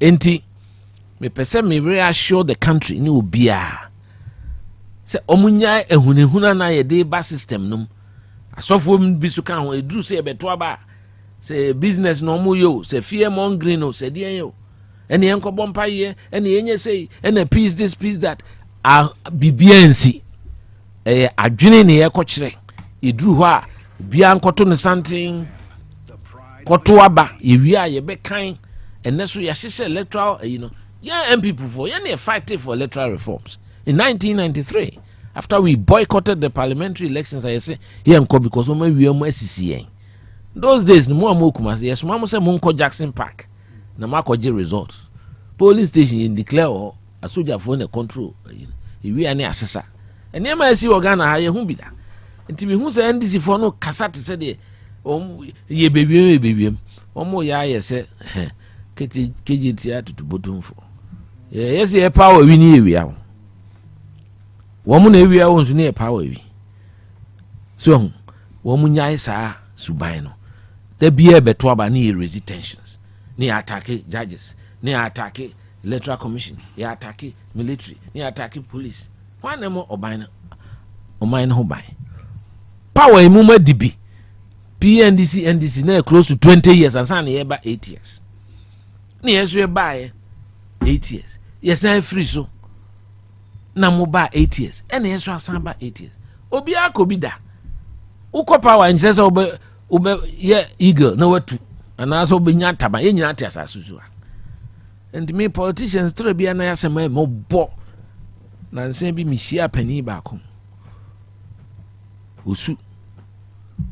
S3: enti me pese me reassure the country ni obia se omunya ehunehuna na ye de ba system num asofo bi su kan ho eduru se ebeto aba se business no mu yo se fear mongering no se de yo ene enko bompa ye ene yenye sei ene peace this peace that a bibiansi adwene ne ye kokire eduru ho a bia nkoto ne santen koto aba ewi a ye be kan ene so ya hyehyɛ electoral yeah MPP for yeah fighting for electoral reforms in 1993 after we boycotted the parliamentary elections I say here because we am SCCN those days no more kumase yes mama say monko Jackson Park na makoje results polling station in declare or a soldier for the control we are near assessor and near my see organa ha ye hu bi da nti me hu say NDC for no kasa te say de ye baby omo ya ye say keji tia to bottom for yes ye power we ni ewia wo mu na ewia wo nso ne power we so wo mu nyai saa suban no da bia beto aba ne resistance ne attack judges ne attack electoral commission ne attack military ne attack police wan mo oban no ho ban power mu ma dibi NDC na close to 20 years and san ye ba 8 years ni yesu e ba 8 years yes I free so na mo ba 8 years ene yesu asan ba 8 years obi akobida uko power njese obe ye eagle na watu ana so be nya taba ye nyina tia asasuzu and me politicians to be an asema mo bo na nsen bi mihia pani ba ko osu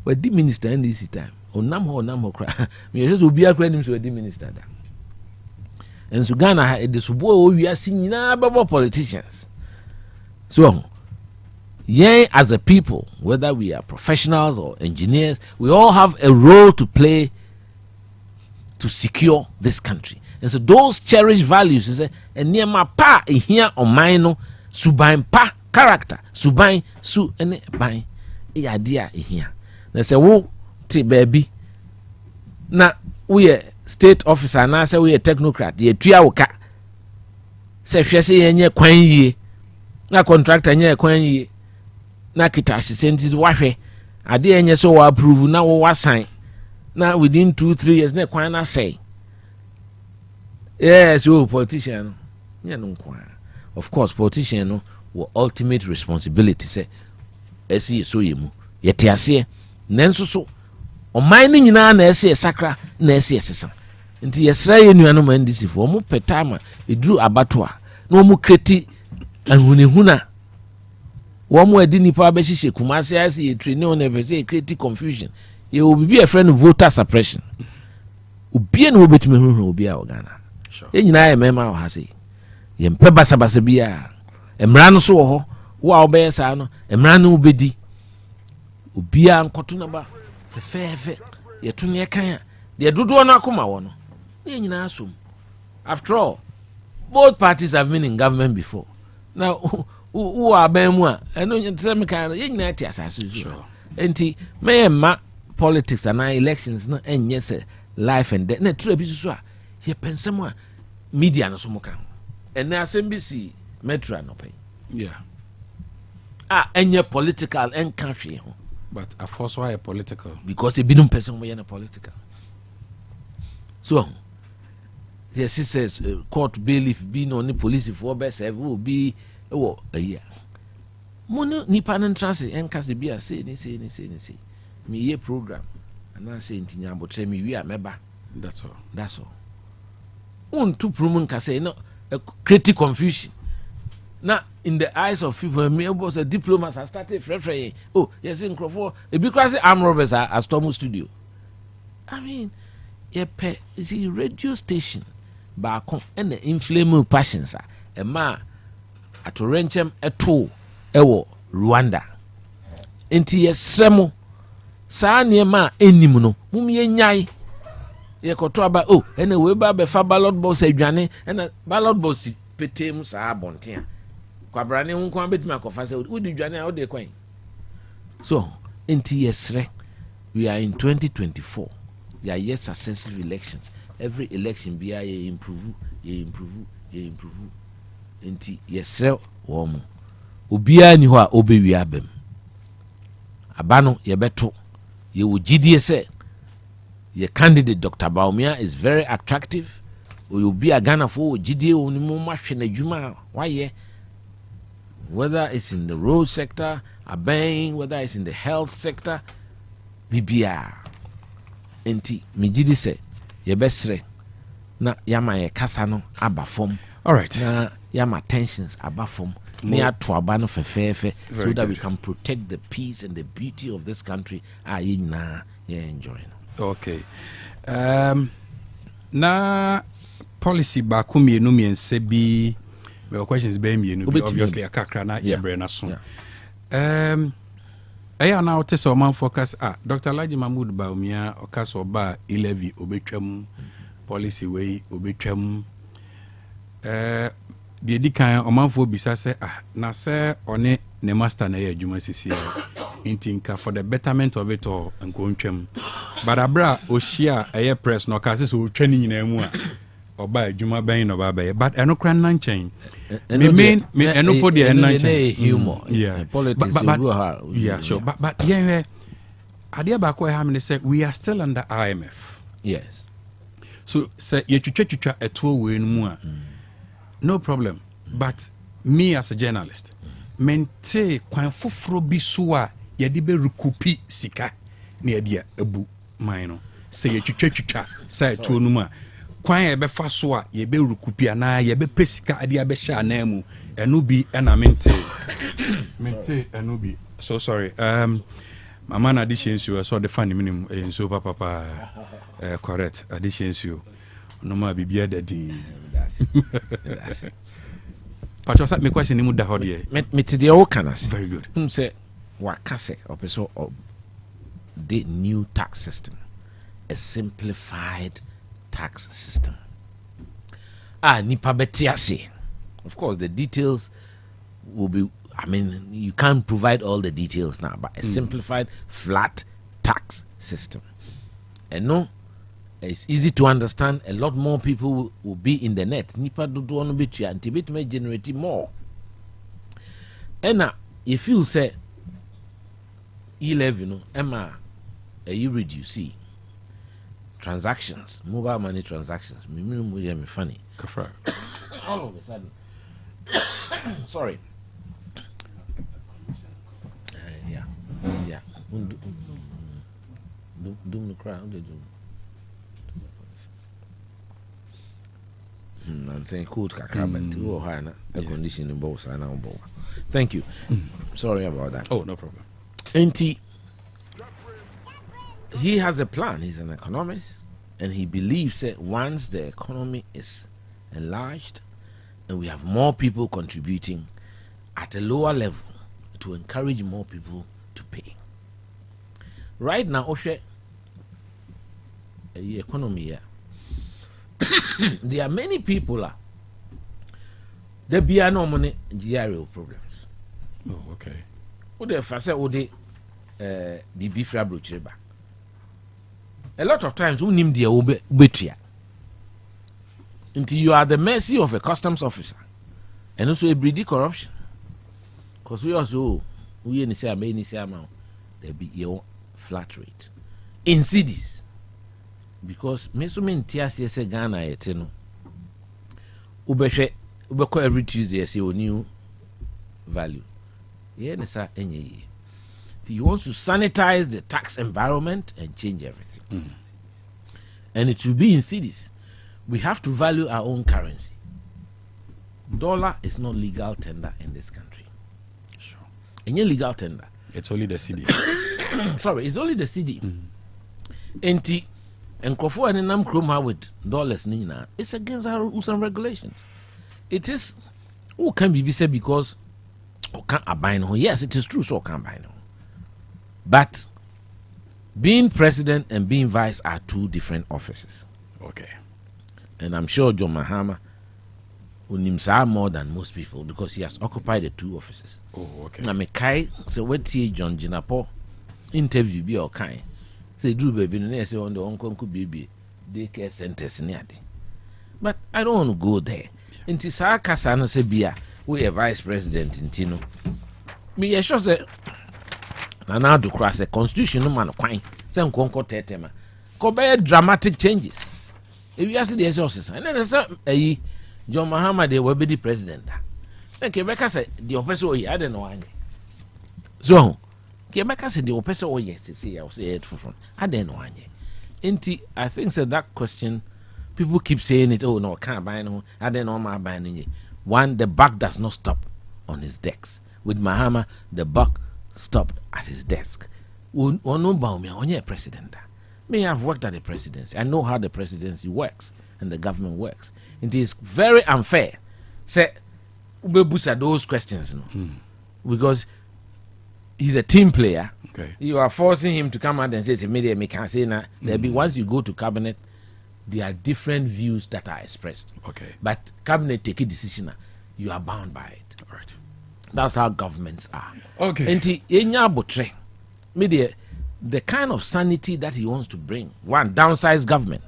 S3: wadi minister in this time onam ho kra me yeso obi akra nim so wadi minister da enso Ghana e de so bo o wiase nyina babo politicians so yeah, as a people, whether we are professionals or engineers, we all have a role to play to secure this country. And so those cherished values is a near my pa here on mine subain pa character subain su any bain e idea here. They say wo ti baby na we a state officer na say we a technocrat ye tua wo ka say hwe say yenye kwan yie na contractor nye kwan yie na kitashi senti wahwe ade enye so wa approve na wo wasan na within 2-3 years na kwan na say yes you politician no no kwan of course politician no will ultimate responsibility say esi so yemu yete ase nanso so o man ni nyina na esi sakra na esi esesa nti yesra ye nuano man disifo mo petama eduru abato a na mo kreti ahunehuna wo mo adi nipa abehihye kumase ase ye train on e say create confusion ye obi be a friend voter suppression obi na obetime huru obi a Ghana sure nyina ye mema o ha sei ye mpe basabasa bia emra no so wo ho wo a obeye sa no emra no obedi obi a nkoto na ba fefefe ye to ne kan de dodo no akoma wo no ye nyina asom after all both parties have been in government before now who are bemwa eno ntse kan ye nyina ati asase sure enti me politics and elections no enye se life and death na true bi so a ye pensem a media no so mo kan ene asembisi metro no pay
S2: yeah
S3: enye political en country ho
S2: but a force why political
S3: because e bidum person mo ye na political so yes he says court bailiff be no ni police for be serve will be wo aye mono nipa nan transit en kase bia say ni me ye program and I say ntinya abotre me wi a meba
S2: that's all on
S3: to promote kase no create confusion na in the eyes of people me was a diplomat has started free oh yes in Crawford e be class arm robbers at Storm Studio. I mean ye pe see radio station ba kon and the inflammable passions e ma atorenchem eto ewo Rwanda enti yesremo saa niema enim no mum ye nyai ye koto aba oh ene we ba be fa ballot box adwane ene ballot box petem saa bonten kwabrane hu kwa betima kofa se udi dwane a ode kwan so enti yesre we are in 2024 ya yes successive elections every election be ye improve enti yesre wo mu obia ni ho a obewi abem abano ye beto ye wo gidie se ye candidate Dr. Baumia is very attractive o be a Ghana for gidie oni mo mahwe na djuma waye whether it's in the road sector whether it's in the health sector bibia enti me gidi se ye besre na yama ye kasa no aba fom
S2: all right
S3: na yama tensions aba fom near to abano fefefe so that we can protect the peace and the beauty of this country na enjoying.
S2: Okay. Na policy ba kumienu miense bi my questions be mienu bi obviously akakra na yebre na so. Aya na ote so man focus Dr. Laji Mahmoud Baumia okaso ba 11 obetwam policy way obetwam the edikan omanfo bisa se na se one ne master na ye adwuma sisi intinka for the betterment of it all nkontwam barabra ohia eye press no ka se so twani nyina mu a oba adwuma ban no ba ba but eno kran nan chen me eno po de nan chen
S3: humor
S2: yeah
S3: politics
S2: yeah sure but yeah ade ba ko ha me say we are still under IMF
S3: yes
S2: so say ye twetwa eto we mu a no problem but me as a journalist mente kwan foforo bi so a yede be rekupi sika na yede abu man no say ye twetwa say to no mu a kwan ye be fa so a ye be rukupi ana ye be pesika ade abehya na mu enu bi na mente enu bi so sorry mama na additions you so the funny minimum in so papa correct additions you no ma bibia dadin that's Pacho sa me question ni mu da ho de
S3: me te de o kanas
S2: very good
S3: say wakase opeso of the new tax system, a simplified tax system. Nipa betiase. Of course, the details will be, I mean, you can't provide all the details now, but a simplified, flat tax system. And no, it's easy to understand. A lot more people will be in the net. Nipa do want to be to antibate may generate more. And if you say, 11, Emma, you reduce transactions, mobile money transactions. Me funny. All of a sudden, sorry. Yeah. Doom the crowd. I'm saying cold kakaba too or high a condition in both. Thank you. Sorry about that.
S2: Oh, no problem.
S3: And he has a plan. He's an economist, and he believes that once the economy is enlarged and we have more people contributing at a lower level, to encourage more people to pay. Right now, the economy, there are many people there be no money GRO problems.
S2: Oh, okay.
S3: The first BB Frabrocheba. A lot of times, who name the ubetria until you are the mercy of a customs officer and also a breedy corruption. Because we also there be your flat rate in cities. Because me so many tears say Ghana eteno ubeshe every Tuesday say a new value. Yeah, nesa enye. He wants to sanitize the tax environment and change everything. And it should be in cities. We have to value our own currency. Dollar is not legal tender in this country.
S2: Sure.
S3: Any legal tender.
S2: It's only the CD.
S3: Sorry, it's only the CD. And Krofo and Nam Kroma with dollars nina. It's against our rules and regulations. It is who can be said because who can't abide no. Yes, it is true, so can't buy no. But being president and being vice are two different offices.
S2: Okay. And
S3: I'm sure John Mahama will name more than most people because he has occupied the two offices.
S2: Oh, okay.
S3: Now, Mekai, so what John Jinapo interview be or kind. Say, Drew baby, and say on the uncle baby daycare centers near. But I don't want to go there. In Tisaka Kasano Sebia, we are vice president in Tino. Me, I sure say. And now to cross a constitutional man, quine, some concord tetema. Cobe dramatic changes. If you ask the resources, and then a John Mahama, they will be the president. Then Quebec said, the oppressor, I don't know. So, Quebec said, the oppressor, oh, yes, see, I will say it for front. I don't know. I think that question, people keep saying it, oh, no, can't buy no, I don't know my buying. One, the buck does not stop on his decks. With Mahama, the buck stopped at his desk. President. Me, I've worked at the presidency. I know how the presidency works and the government works. It is very unfair. Say, Ubebusa those questions, because he's a team player.
S2: Okay.
S3: You are forcing him to come out and say, "Media, me can't say that." There be once you go to cabinet, there are different views that are expressed.
S2: Okay.
S3: But cabinet take a decision, you are bound by it.
S2: All right.
S3: That's how governments are.
S2: Okay.
S3: And media, the kind of sanity that he wants to bring, one, downsize government,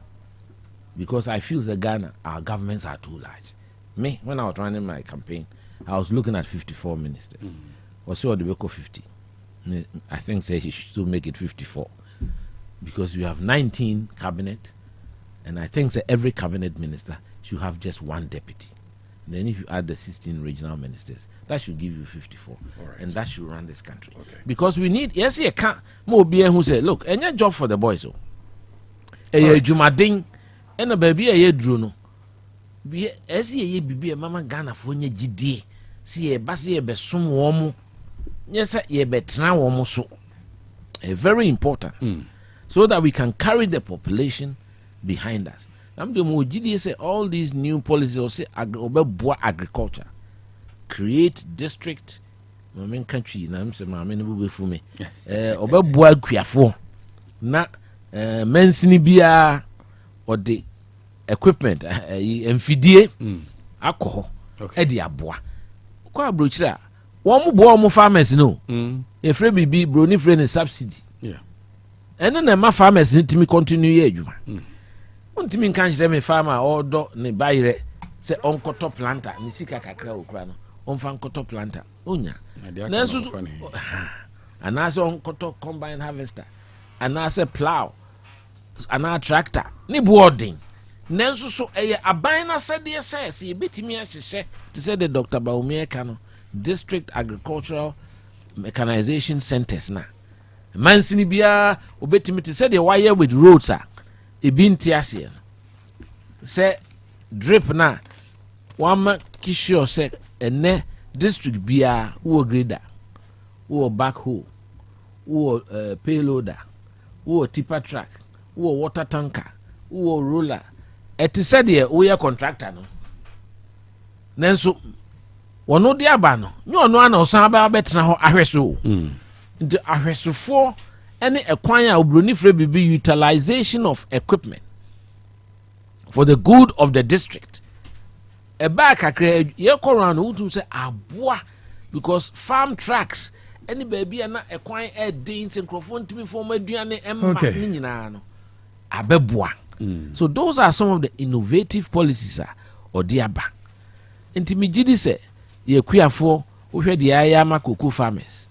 S3: because I feel that Ghana, our governments are too large. Me, when I was running my campaign, I was looking at 54 ministers. Or so the Beko 50. I think say he should still make it 54, because we have 19 cabinet, and I think that every cabinet minister should have just one deputy. Then if you add the 16 regional ministers, that should give you 54.
S2: Right.
S3: And that should run this country.
S2: Okay.
S3: Because we need, yes, more being who say, look, any job for the boys. Jumading, ɛna baabi a yɛduro no ɛsɛ yɛyɛ biribi a mama Ghanafoɔ nyɛ gyidie sɛ yɛba sɛ yɛbɛsom wɔn mo nyɛ sɛ yɛbɛtena wɔn mo so. Very important. So that we can carry the population behind us. I'm the more GDA say all these new policies will say agriculture, create district. My main country, na I'm saying my main will be for me. Obeboa kuafo na mensini bia or the equipment mfidie akọ e de aboa. Kwa brochira wɔn bo wɔn farmers no. Efre bibi broni free subsidy.
S2: Yeah.
S3: And then my farmers ntimi continue ye adwuma. Ntimi nkan kyerɛ me farmer order ne bayre sɛ onkoto planter ne sika kakra okura no. Onfa nkoto planter. Onya. Na so anase onkoto combine harvester. Anase plow. Ana tractor. Ne boarding. Nanso so eye aban na sɛdeɛ sɛ sɛ yebetimi ahyehyɛ te sɛ the Dr. Baumia Kano district agricultural mechanization centers na mansini bia obetimi te say the wire with roads a ebi ntiase say drip na wama kisho say ene district bia wo grader wo backhoe wo payloader wo tipper truck wo water tanker wo roller eti say the we contractor no nanso wono de aba no nye ono ana osan aba betena ho ahweso nti ahwesofo ene ekwan a obroni frɛ bibi utilization of equipment for the good of the district eba kakra ye koran no utu say aboa because farm tracks ene baabi na ekwan e din synchrophone ntimi form aduane emma ni nyina no abeboa. So those are some of the innovative policies or the aba nti mi gidi say ye kuafo wohwe de ayama cocoa farmers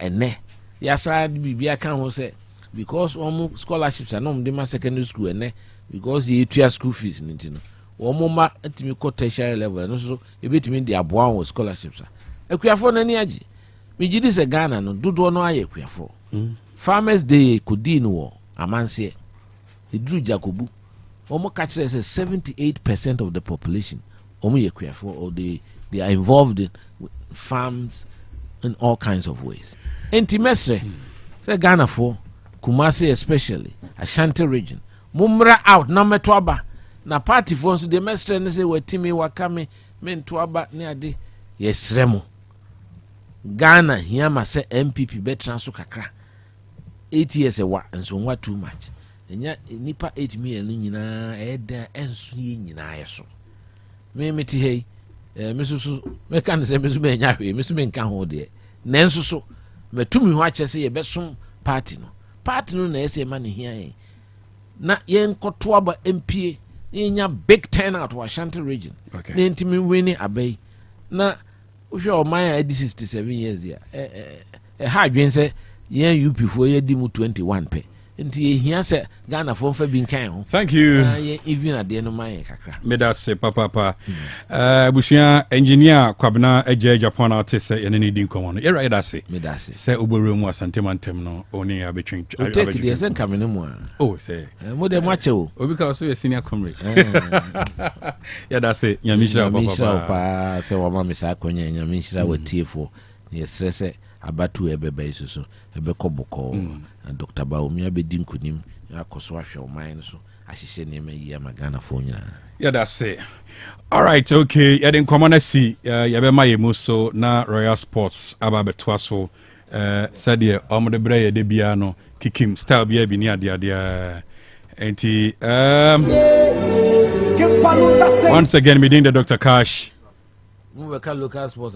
S3: ene yasa bibia kan ho say because scholarships are no dem secondary school ene because ye tua school fees nti no ma atimi ko tertiary level no so ebetimi de aboa on scholarships akuafo na ni agi mi gidi say Ghana no dodo no aye kuafo farmers day kodi no wo amanse edru jakobu ka kire say 78% of the population ye kuafo or they are involved in farms in all kinds of ways. Enti mesre say Ghana for Kumasi especially Ashanti region mumra out na metwaba na party for so the mesre ne say watimi wakame mentwaba ne ade yesremo Ghana hiama say MPP betra so kakra 8 years ewa nso nwa too much enya nipa 8 million nyina eda enso ye nyina yeso me meti hey mesusu me kan se mesu me nya hwe mesu me nka ho de nanso so matumi ho akyese ye besom party no na ese ma ne hia na ye nkoto aba MP nya big turnout wa Ashanti region na ntimi wini abai na ohwe o man a 67 years ya ha adwen se ye UP fo ye di mu 21 pe nti ehia se Ghana fo fa bi nkan ho.
S2: Thank you.
S3: Even at the end of my kakra
S2: me da se papa bushia engineer KWABENA AGYEPONG artist ene ne din komo no yera da se
S3: me da se
S2: oboru mu asantemantem no oni abetwen
S3: OTEC de se kamene mu a
S2: oh se
S3: mo de mo ache o
S2: obi ka so ye senior comrade ya da se nyamishira
S3: papa se wa ma me sa akonya nyamishira watiefo ye stress abatu ebeba isusu ebekoboko Dr. Baumia be dinkunim akoso ahwe oman so ahihye nema yi amagana fo nyina
S2: yeah that's it. All right, okay, ya den komona si ya be maye muso na Royal Sports aba betwa so said omde breye de bia no kikim style bia bi ni ade enti once again me the Dr. Cash
S3: we local sports